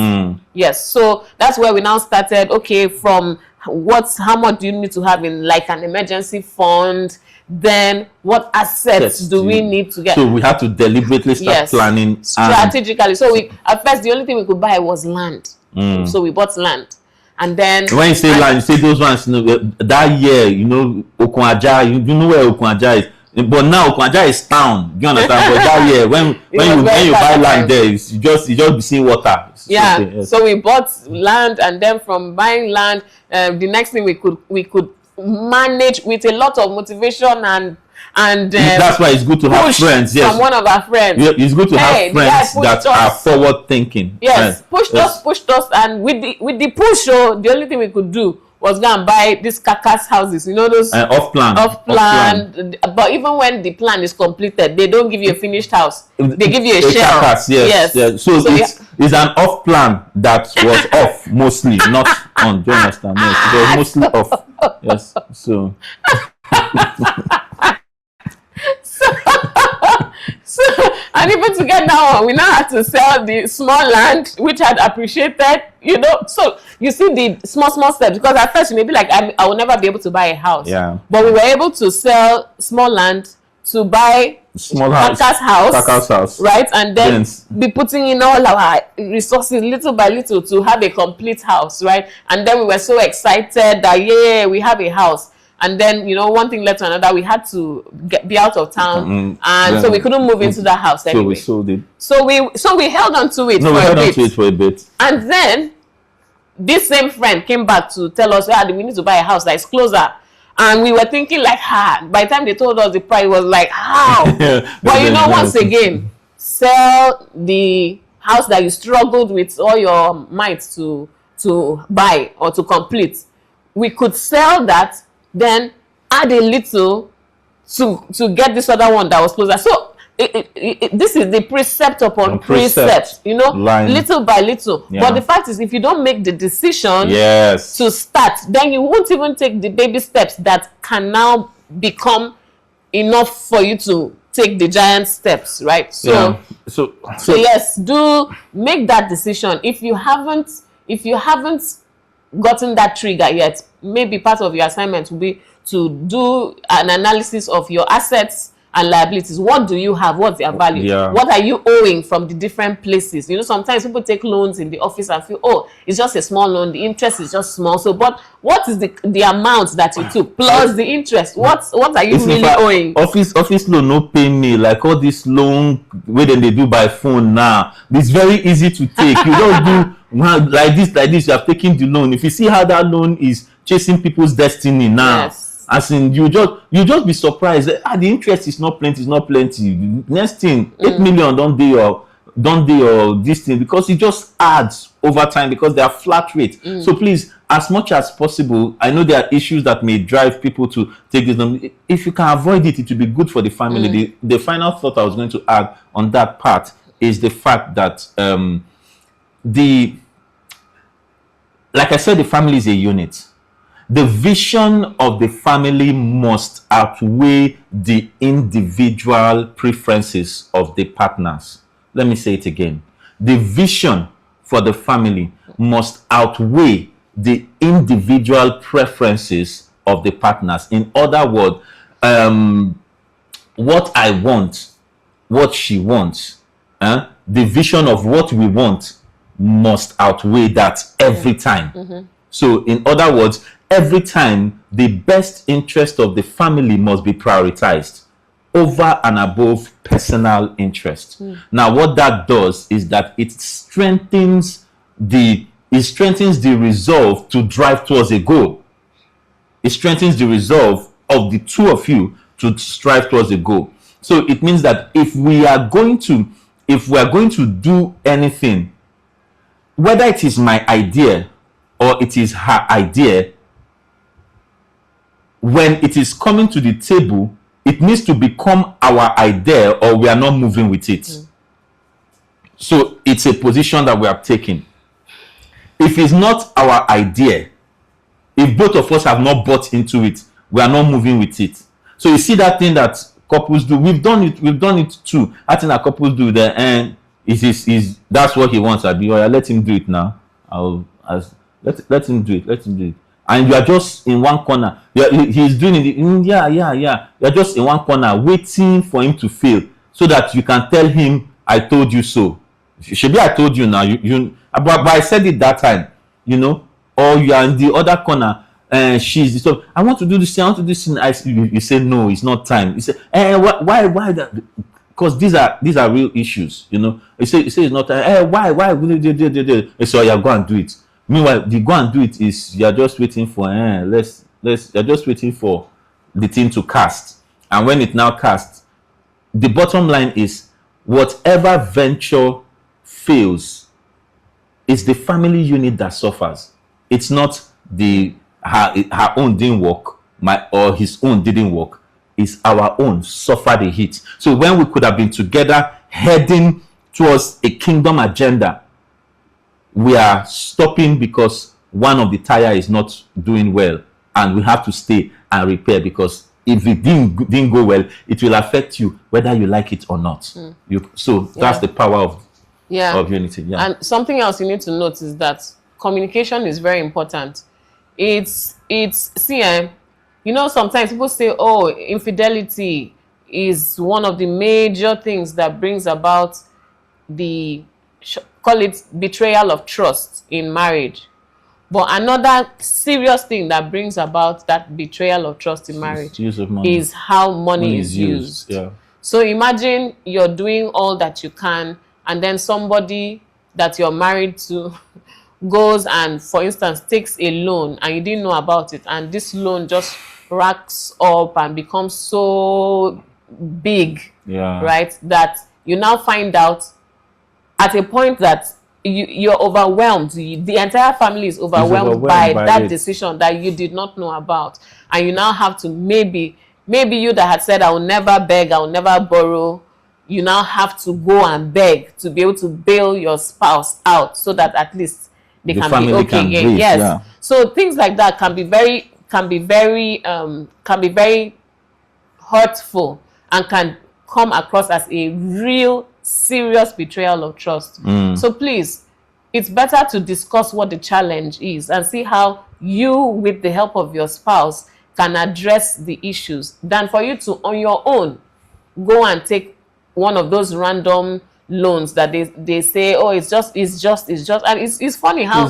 Yes. So that's where we now started. Okay, from how much do you need to have in like an emergency fund? Then what assets do we need to get? So we had to deliberately start planning strategically. So at first the only thing we could buy was land. So we bought land. And then when you say land, you say those ones, that year, Okunja, you know where Okunja is. But now Okunja is town. Do you understand? But that year, when you buy land there, you just be seeing water. So we bought land, and then from buying land, the next thing we could manage with a lot of motivation and that's why it's good to have friends. Yes, from one of our friends. It's good to have friends that are forward thinking. Yes, pushed us, and with the push, the only thing we could do was go and buy these carcass houses. Those off plan. But even when the plan is completed, they don't give you a finished house. They give you a shell. Carcass, yes. So it's an off plan that was off mostly, not on. Do you understand? Yes, it was mostly off. Yes. So and even to get that one, we now had to sell the small land which had appreciated. So you see the small steps, because at first you may be like, I will never be able to buy a house. Yeah. But we were able to sell small land to buy small carcass house, right? And then be putting in all our resources little by little to have a complete house, right? And then we were so excited that we have a house. And then one thing led to another. We had to be out of town, so we couldn't move into that house anyway. So we sold it. So we held on to it. For a bit. And then this same friend came back to tell us, we need to buy a house that is closer. And we were thinking like, by the time they told us the price, was like, how? But once again, sell the house that you struggled with all your might to buy or to complete. We could sell that, then add a little to get this other one that was closer. So this is the precept upon precept, little by little. Yeah. But the fact is, if you don't make the decision to start, then you won't even take the baby steps that can now become enough for you to take the giant steps, right? So yes, do make that decision. If you haven't gotten that trigger yet, maybe part of your assignment will be to do an analysis of your assets and liabilities. What do you have? What's their value? Yeah. What are you owing from the different places? You know, sometimes people take loans in the office and feel, oh, it's just a small loan, the interest is just small. So, but what is the amount that you took plus the interest? What are you really owing? Office loan no pay me, like all this loan where then they do by phone now. It's very easy to take. You don't do like this. You have taken the loan. If you see how that loan is chasing people's destiny now. Yes. As in, you just be surprised that the interest is not plenty. Next thing, 8 million don't do your this thing, because it just adds over time because they are flat rate. So please, as much as possible, I know there are issues that may drive people to take this loan. If you can avoid it, it will be good for the family. The final thought I was going to add on that part is the fact that like I said, the family is a unit. The vision of the family must outweigh the individual preferences of the partners. Let me say it again. The vision for the family must outweigh the individual preferences of the partners. In other words, what I want, what she wants, the vision of what we want must outweigh that every time. So in other words, every time the best interest of the family must be prioritized over and above personal interest. Now, what that does is that it strengthens the resolve to drive towards a goal. It strengthens the resolve of the two of you to strive towards a goal. So it means that if we are going to do anything, whether it is my idea or it is her idea, when it is coming to the table, it needs to become our idea or we are not moving with it. So it's a position that we are taking. If it's not our idea, if both of us have not bought into it, we are not moving with it. So you see that thing that couples do. We've done it too. I think that couples do that, and that's what he wants. Let him do it now. Let him do it. And you are just in one corner. He's doing it. Yeah. You're just in one corner waiting for him to fail so that you can tell him, I told you so. Maybe I told you now. But I said it that time, or you are in the other corner and she's so I want to do this thing, I want to do this thing. You say no, it's not time. You say, why that? Because these are real issues, You say it's not time. Why? So you go and do it. Meanwhile, the go and do it is you're just waiting for you're just waiting for the thing to cast. And when it now casts, the bottom line is whatever venture fails, it's the family unit that suffers. It's not her own didn't work, or his own didn't work. It's our own suffer the hit. So when we could have been together heading towards a kingdom agenda, we are stopping because one of the tire is not doing well, and we have to stay and repair, because if it didn't go well, it will affect you whether you like it or not. That's the power of unity. Yeah. And something else you need to note is that communication is very important. Sometimes people say, oh, infidelity is one of the major things that brings about call it betrayal of trust in marriage. But another serious thing that brings about that betrayal of trust in marriage is how money is used. Yeah. So imagine you're doing all that you can, and then somebody that you're married to goes and, for instance, takes a loan and you didn't know about it, and this loan just racks up and becomes so big, right, that you now find out at a point that you're overwhelmed. The entire family is overwhelmed by that decision that you did not know about, and you now have to maybe you that had said, I will never beg, I will never borrow, you now have to go and beg to be able to bail your spouse out so that at least they can be okay again. Yes. Yeah. So things like that can be very hurtful and can come across as a real serious betrayal of trust. So please, it's better to discuss what the challenge is and see how you, with the help of your spouse, can address the issues than for you to, on your own, go and take one of those random loans that they say, oh, it's just, and it's funny how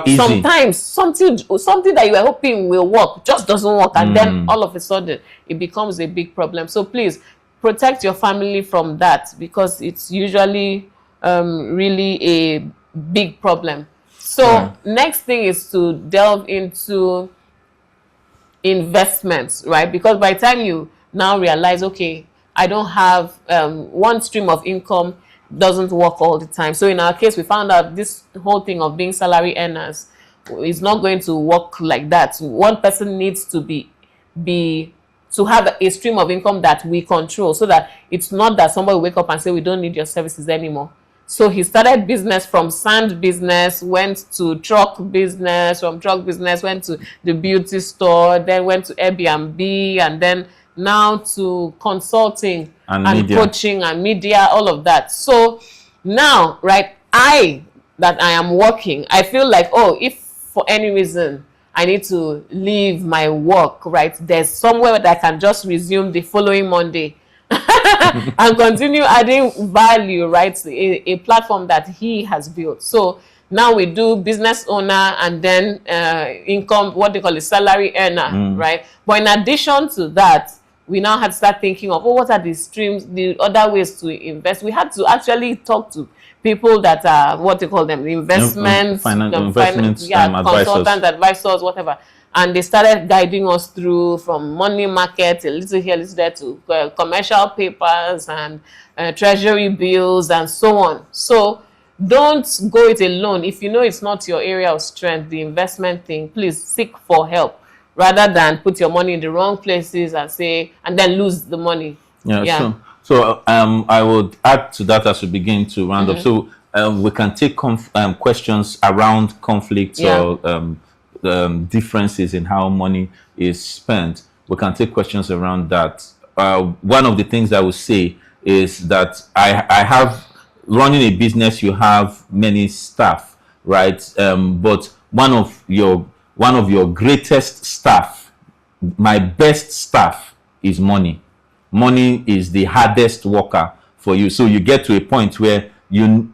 easy sometimes something that you were hoping will work just doesn't work, and then all of a sudden it becomes a big problem. So please protect your family from that, because it's usually really a big problem. So next thing is to delve into investments, right? Because by the time you now realize, okay, I don't have one stream of income, doesn't work all the time. So in our case, we found out this whole thing of being salary earners is not going to work like that. One person needs to to have a stream of income that we control, so that it's not that somebody will wake up and say, we don't need your services anymore. So he started business from sand business, went to truck business, from truck business went to the beauty store, then went to Airbnb, and then now to consulting and coaching and media, all of that. So now, right, I am working, I feel like, oh, if for any reason I need to leave my work, right, there's somewhere that I can just resume the following Monday and continue adding value, right? A platform that he has built. So now we do business owner and then income, what they call a salary earner, right? But in addition to that, we now had to start thinking of, oh, what are the streams, the other ways to invest? We had to actually talk to people that are, what they call them, investment consultants, advisors, whatever. And they started guiding us through from money market, a little here, a little there, to commercial papers and treasury bills and so on. So don't go it alone. If you know it's not your area of strength, the investment thing, please seek for help, rather than put your money in the wrong places and then lose the money. Sure. So I would add to that as we begin to round up. So we can take questions around conflicts or differences in how money is spent. We can take questions around that. One of the things I would say is that I have, running a business, you have many staff, right? But one of your greatest staff, my best staff, is money. Money is the hardest worker for you. So you get to a point where you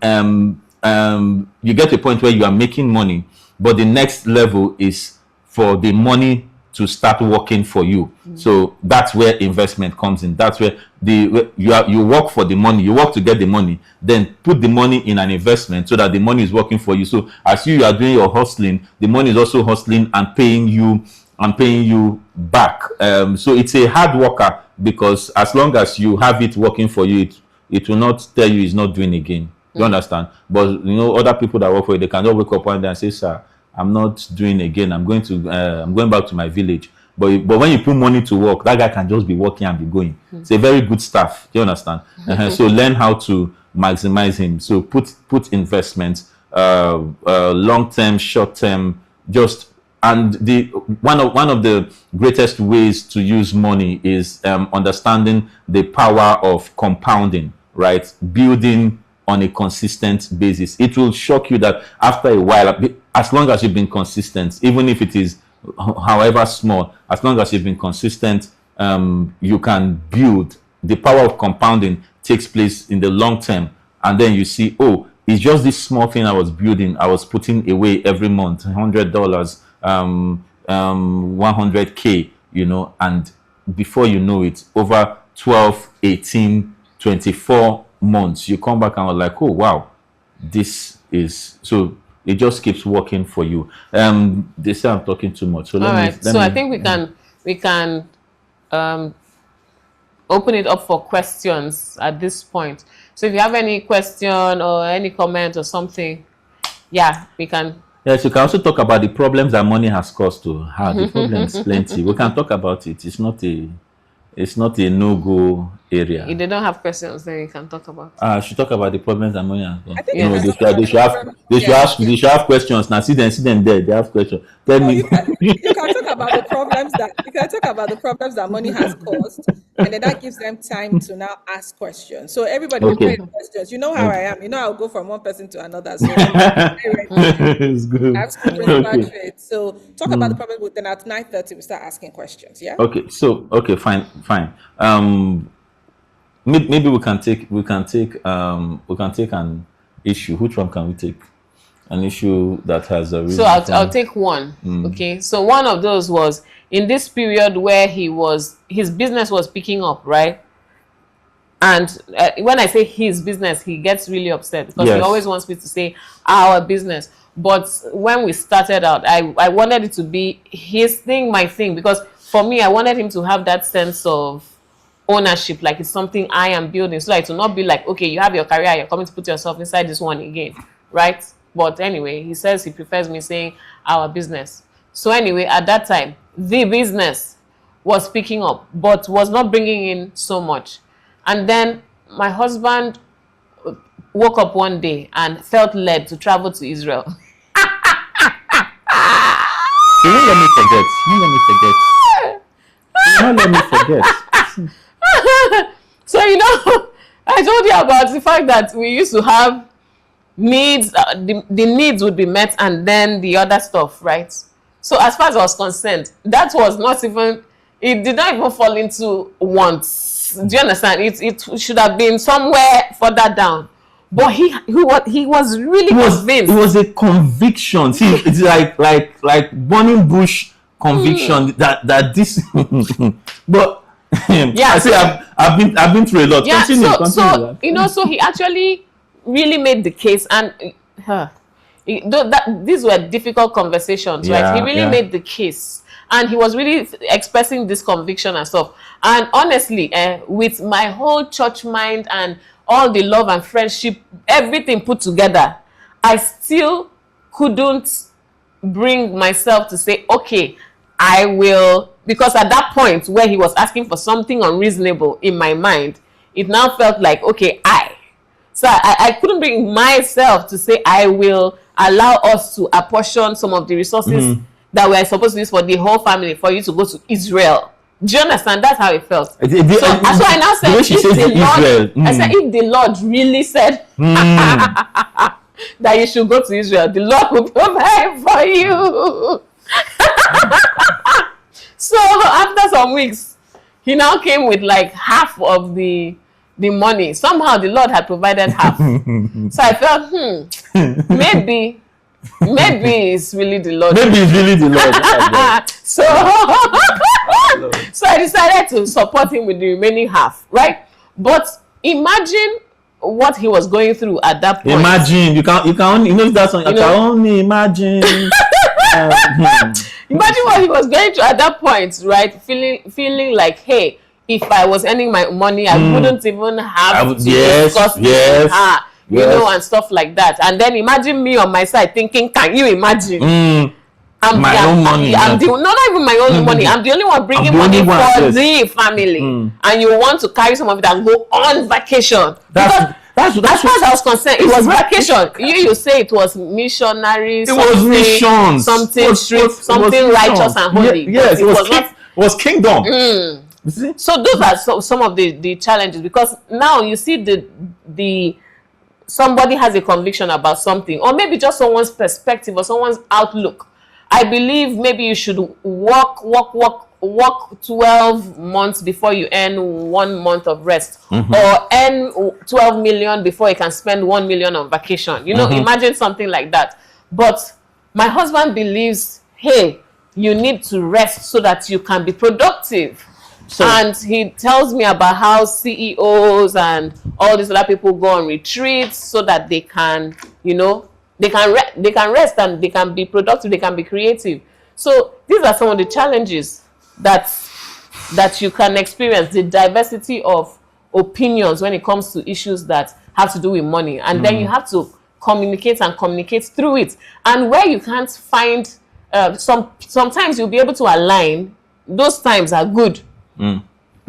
are making money, but the next level is for the money to start working for you. So that's where investment comes in. That's where you work for the money, you work to get the money, then put the money in an investment so that the money is working for you. So as you are doing your hustling, the money is also hustling and paying you back. So it's a hard worker, because as long as you have it working for you, it will not tell you it's not doing again. You understand? But other people that work for you, they cannot wake up one day and say, sir, I'm not doing again, I'm going back to my village. But when you put money to work, that guy can just be working and be going. It's a very good staff. Do you understand? So learn how to maximize him. So put investments, long-term, short-term, and one of the greatest ways to use money is understanding the power of compounding, right? Building on a consistent basis. It will shock you that after a while, as long as you've been consistent, even if it is however small, as long as you've been consistent, you can build. The power of compounding takes place in the long term, and then you see, oh, it's just this small thing I was building, I was putting away every month, $100, 100K, and before you know it, over 12, 18, 24 months, you come back and are like, oh wow, this is, so it just keeps working for you. They say I'm talking too much, so I think we can open it up for questions at this point. So if you have any question or any comment or something, we can. Yes, you can also talk about the problems that money has caused to have. The problems plenty. We can talk about it. It's not a no-go area. If they don't have questions, then you can talk about. She talk about the problems that money has. I think No, you they can should talk have about they should ask they should have questions. Now see them there. They have questions. Tell No, me. you can talk about the problems that money has caused, and then that gives them time to now ask questions. So everybody will Okay. put questions. You know how I Okay. am. You know I'll go from one person to another. So I'm very ready. It's good. I have school principal Okay. traits. So talk about the problem. Then at 9:30 we start asking questions. Yeah. Okay. So fine. Maybe we can take an issue. Which one can we take? An issue that has a reason. So I'll take one. Okay. So one of those was in this period where his business was picking up, right? And when I say his business, he gets really upset because he Yes. always wants me to say our business. But when we started out, I wanted it to be his thing, my thing, because for me, I wanted him to have that sense of ownership, like it's something I am building. So like to not be like, okay, you have your career, you're coming to put yourself inside this one again, right? But anyway, he says he prefers me saying our business. So anyway, at that time, the business was picking up, but was not bringing in so much. And then my husband woke up one day and felt led to travel to Israel. You won't let me forget. You won't let me forget. So, I told you about the fact that we used to have needs, the needs would be met and then the other stuff, right? So as far as I was concerned, that was not even, it did not even fall into wants. Do you understand? It should have been somewhere further down. But he was really convinced. It was a conviction. See, it's like burning bush conviction that this. But yeah, I say I've been through a lot. Yeah, Continue. So he actually really made the case, and these were difficult conversations, right? He really made the case, and he was really expressing this conviction and stuff. And honestly, with my whole church mind and all the love and friendship, everything put together, I still couldn't bring myself to say, okay, I will, because at that point where he was asking for something unreasonable in my mind, it now felt like, okay, so I couldn't bring myself to say I will allow us to apportion some of the resources that we're supposed to use for the whole family for you to go to Israel. Do you understand? That's how it felt. So I now said, I said, if the Lord really said that you should go to Israel, the Lord will provide for you. So after some weeks, he now came with like half of the money. Somehow the Lord had provided half. So I felt, maybe it's really the Lord. Maybe it's really the Lord. So I decided to support him with the remaining half, right? But imagine what he was going through at that point. Imagine you can only that song. I can only imagine. Imagine what he was going through at that point, right? Feeling like, hey, if I was earning my money, I wouldn't even have to discuss this with her, and stuff like that. And then imagine me on my side thinking, can you imagine? Not even my own money. I'm the only one bringing money for the family, and you want to carry some of it and go on vacation. As far as I was concerned, it was vacation. You say it was missionaries. It was missions. Something strict, something righteous and holy. Yes, it was kingdom. You see? So those are some of the challenges, because now you see the somebody has a conviction about something, or maybe just someone's perspective or someone's outlook. I believe maybe you should work 12 months before you earn 1 month of rest, or earn 12 million before you can spend 1 million on vacation. Imagine something like that. But my husband believes, hey, you need to rest so that you can be productive. And he tells me about how CEOs and all these other people go on retreats so that they can, they can rest and they can be productive, they can be creative. So these are some of the challenges that you can experience, the diversity of opinions when it comes to issues that have to do with money. And then you have to communicate through it. And where you can't find, sometimes you'll be able to align, those times are good.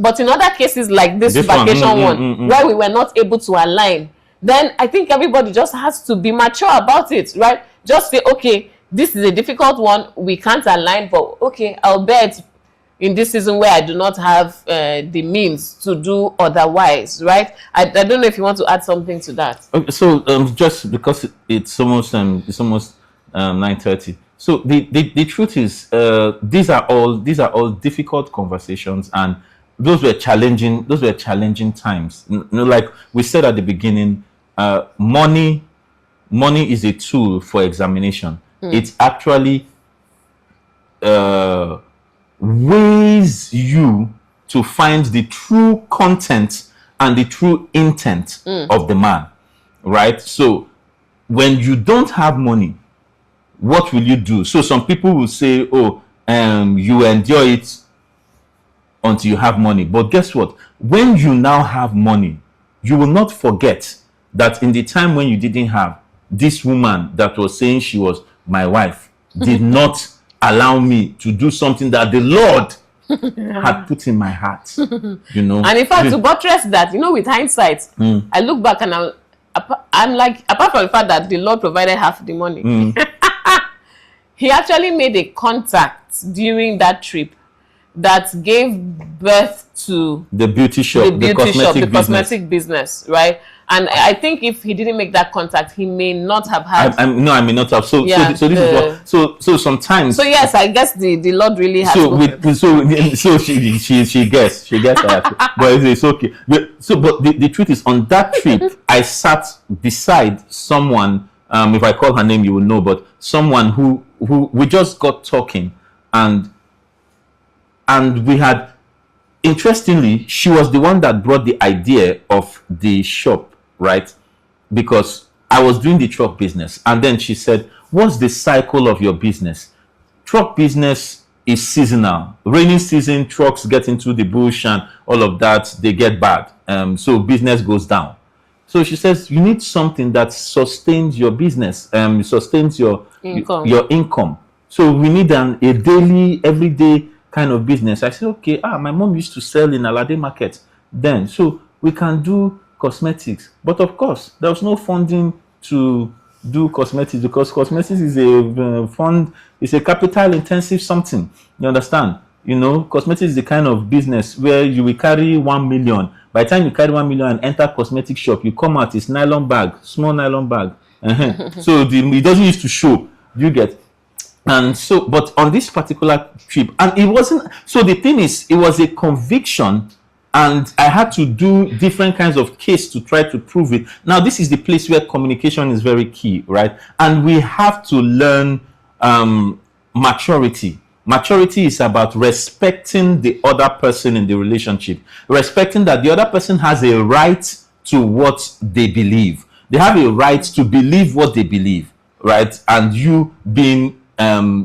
But in other cases like this One, vacation where we were not able to align, then I think everybody just has to be mature about it, right? Just say, okay, this is a difficult one, we can't align, but okay, I'll bear it in this season where I do not have the means to do otherwise, right? I don't know if you want to add something to that. Okay, so just because it's almost 9:30. So the truth is, these are all difficult conversations, and those were challenging times. Like we said at the beginning, money is a tool for examination. It actually weighs you to find the true content and the true intent of the man, right? So when you don't have money, what will you do? So some people will say, oh, you endure it until you have money. But guess what? When you now have money, you will not forget that in the time when you didn't have, this woman that was saying she was my wife did not allow me to do something that the Lord had put in my heart. You know. And in fact, to buttress that, with hindsight, I look back and I'm like, apart from the fact that the Lord provided half the money, he actually made a contact during that trip that gave birth to the beauty shop, the cosmetic business, right? And I think if he didn't make that contact, he may not have had. I may not have. So this is what. So sometimes. So yes, I guess the Lord really has. So she gets that, but it's okay. But the truth is, on that trip, I sat beside someone. If I call her name, you will know. But someone who we just got talking, and we had. Interestingly, she was the one that brought the idea of the shop, right? Because I was doing the truck business, and then she said, what's the cycle of your business? Truck business is seasonal. Rainy season, trucks get into the bush and all of that, they get bad. So business goes down. So she says, you need something that sustains your business, sustains your income. So we need a daily, everyday kind of business. I said, okay, my mom used to sell in Alade Market then, so we can do cosmetics. But of course, there was no funding to do cosmetics because cosmetics is it's a capital intensive something. You understand? Cosmetics is the kind of business where you will carry 1 million. By the time you carry 1 million and enter cosmetic shop, you come out, it's nylon bag, small nylon bag. So it doesn't used to show. You get. And so, but on this particular trip, and it wasn't, so the thing is, it was a conviction, and I had to do different kinds of case to try to prove it. Now, this is the place where communication is very key, right? And we have to learn maturity. Maturity is about respecting the other person in the relationship, respecting that the other person has a right to what they believe. They have a right to believe what they believe, right? And you being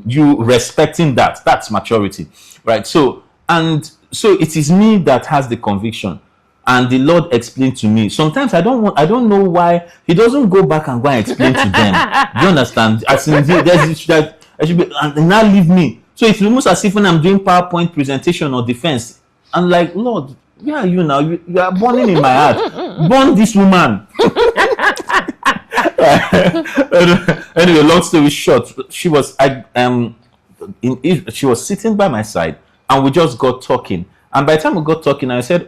you respecting that's maturity, right? So it is me that has the conviction, and the Lord explained to me. Sometimes I don't know why he doesn't go back and go and explain to them. Do you understand? As in, I should be, and now leave me. So it's almost as if when I'm doing PowerPoint presentation or defense, I'm like, Lord, where are you now? You are burning in my heart. Burn this woman. Anyway, long story short, she was she was sitting by my side, and we just got talking. And by the time we got talking, I said,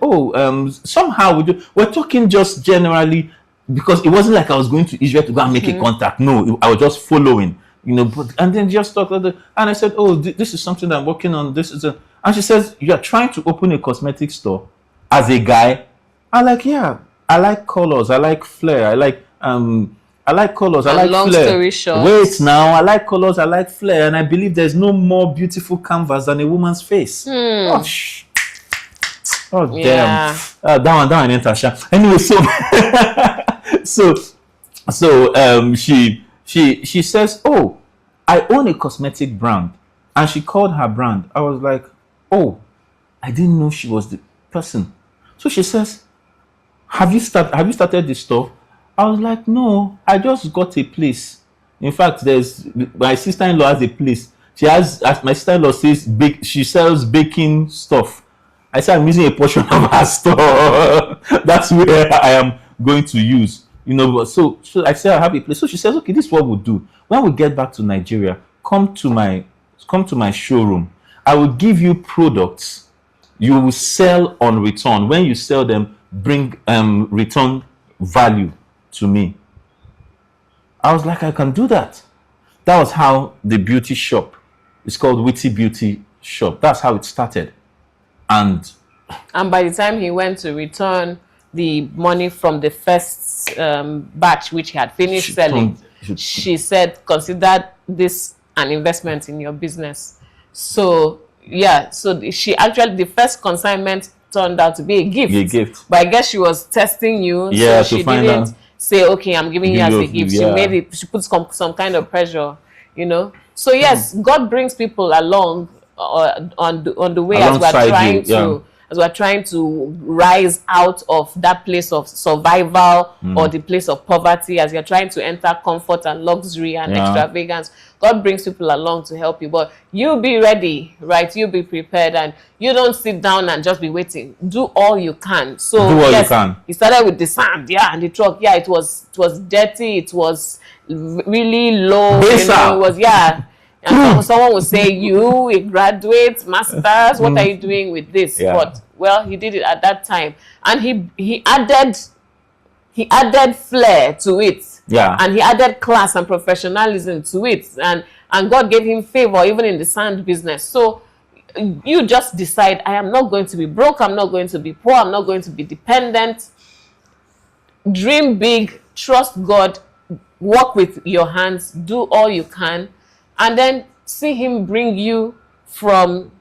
somehow we're talking just generally, because it wasn't like I was going to Israel to go and make a contact. No, I was just following, and then just talk. And I said, this is something that I'm working on. And she says, you are trying to open a cosmetic store as a guy? I'm like, yeah, I like colors, I like flair, I like colors, I like long flair. Story short. Wait now, I like colors, I like flair, and I believe there's no more beautiful canvas than a woman's face. Oh Yeah. damn. That one Natasha. Anyway, so she says, oh, I own a cosmetic brand, and she called her brand. I was like, oh, I didn't know she was the person. So she says, have you started the store? I was like, no, I just got a place. In fact, my sister-in-law has a place. She has, as my sister-in-law says, she sells baking stuff. I said I'm using a portion of her store. That's where I am going to use. But so I said I have a place. So she says, okay, this is what we'll do. When we get back to Nigeria, come to my showroom. I will give you products you will sell on return. When you sell them, bring return value to me. I was like, I can do that. That was how the beauty shop, it's called Witty Beauty Shop. That's how it started. And by the time he went to return the money from the first batch, which he had finished selling, she said, consider this an investment in your business. So yeah, so she actually, the first consignment turned out to be a gift. But I guess she was testing you. Yeah, so she didn't say, okay, I'm giving you as a gift. Yeah. She put some kind of pressure, So yes, God brings people along on the way as we're trying to rise out of that place of survival or the place of poverty, as you're trying to enter comfort and luxury and extravagance. God brings people along to help you, but you be ready, right? You be prepared, and you don't sit down and just be waiting. Do all you can. So he started with the sand, and the truck. Yeah, it was dirty. It was really low. It was And someone will say, you, a graduate, master's, what are you doing with this? Yeah. But, well, he did it at that time. And he added flair to it. Yeah. And he added class and professionalism to it. And God gave him favor even in the sand business. So you just decide, I am not going to be broke. I'm not going to be poor. I'm not going to be dependent. Dream big. Trust God. Work with your hands. Do all you can. And then see him bring you from,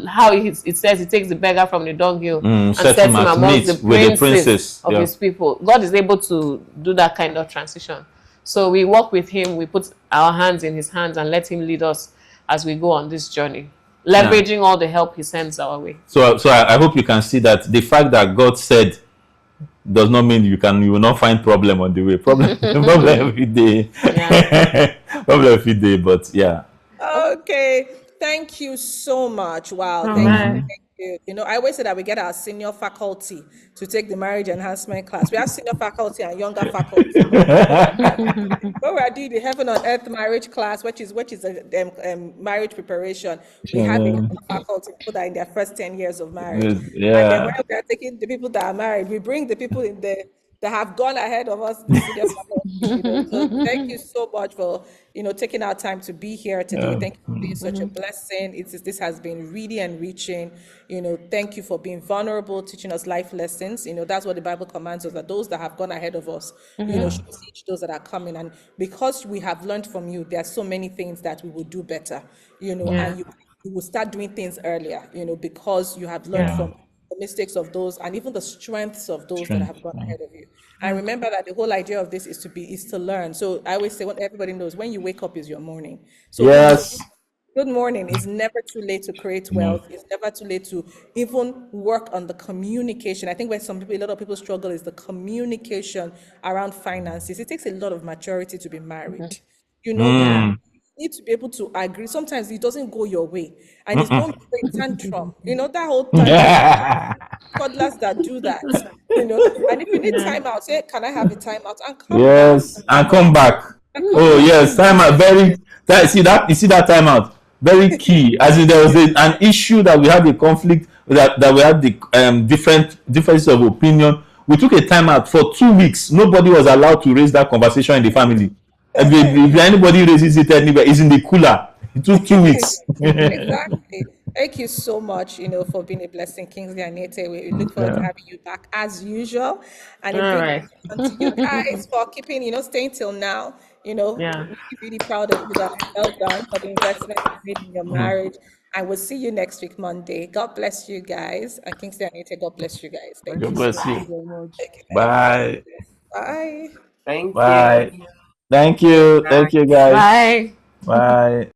how it says he takes the beggar from the dunghill and sets him amongst the princes of his people. God is able to do that kind of transition. So we work with him, we put our hands in his hands and let him lead us as we go on this journey, leveraging all the help he sends our way. So I hope you can see that the fact that God said does not mean you will not find problem on the way. Problem every day. Yeah. Problem every day, but yeah. Okay. Thank you so much. Wow. Thank you. I always say that we get our senior faculty to take the marriage enhancement class. We have senior faculty and younger faculty. When we are doing the heaven on earth marriage class, which is a marriage preparation, we have faculty people that are in their first 10 years of marriage. Yeah. And then when we are taking the people that are married, we bring the people in there that have gone ahead of us. So thank you so much for taking our time to be here today. Thank you for being such a blessing. This has been really enriching. Thank you for being vulnerable, teaching us life lessons. That's what the Bible commands us, that those that have gone ahead of us, should teach those that are coming. And because we have learned from you, there are so many things that we will do better. And you will start doing things earlier. Because you have learned from the mistakes of those and even the strengths of those that have gone ahead of you. And remember that the whole idea of this is to learn. So I always say, what everybody knows, when you wake up is your morning. So good morning. It's never too late to create wealth. It's never too late to even work on the communication. I think where a lot of people struggle is the communication around finances. It takes a lot of maturity to be married. You need to be able to agree. Sometimes it doesn't go your way, and it's going to be a tantrum. That whole time. Toddlers that do that. And if you need timeout, say, "Can I have a timeout?" And come back. And come back. Oh yes, timeout. You see that timeout. Very key. As in, there was an issue that we had a conflict that we had the differences of opinion. We took a timeout for 2 weeks. Nobody was allowed to raise that conversation in the family. If anybody raises it anywhere, it's in the cooler. It took 2 weeks. Exactly. Thank you so much, for being a blessing, Kingsley and Anietie. We look forward to having you back as usual. And to you guys for keeping, staying till now. Really proud of you guys. Well done for the investment you made in your marriage. And we'll see you next week, Monday. God bless you guys. And Kingsley and Anietie, God bless you guys. Thank you. God bless you. Very much. Bye. Bye. Thank you. Bye. Thank you. Thank you, guys. Bye. Bye.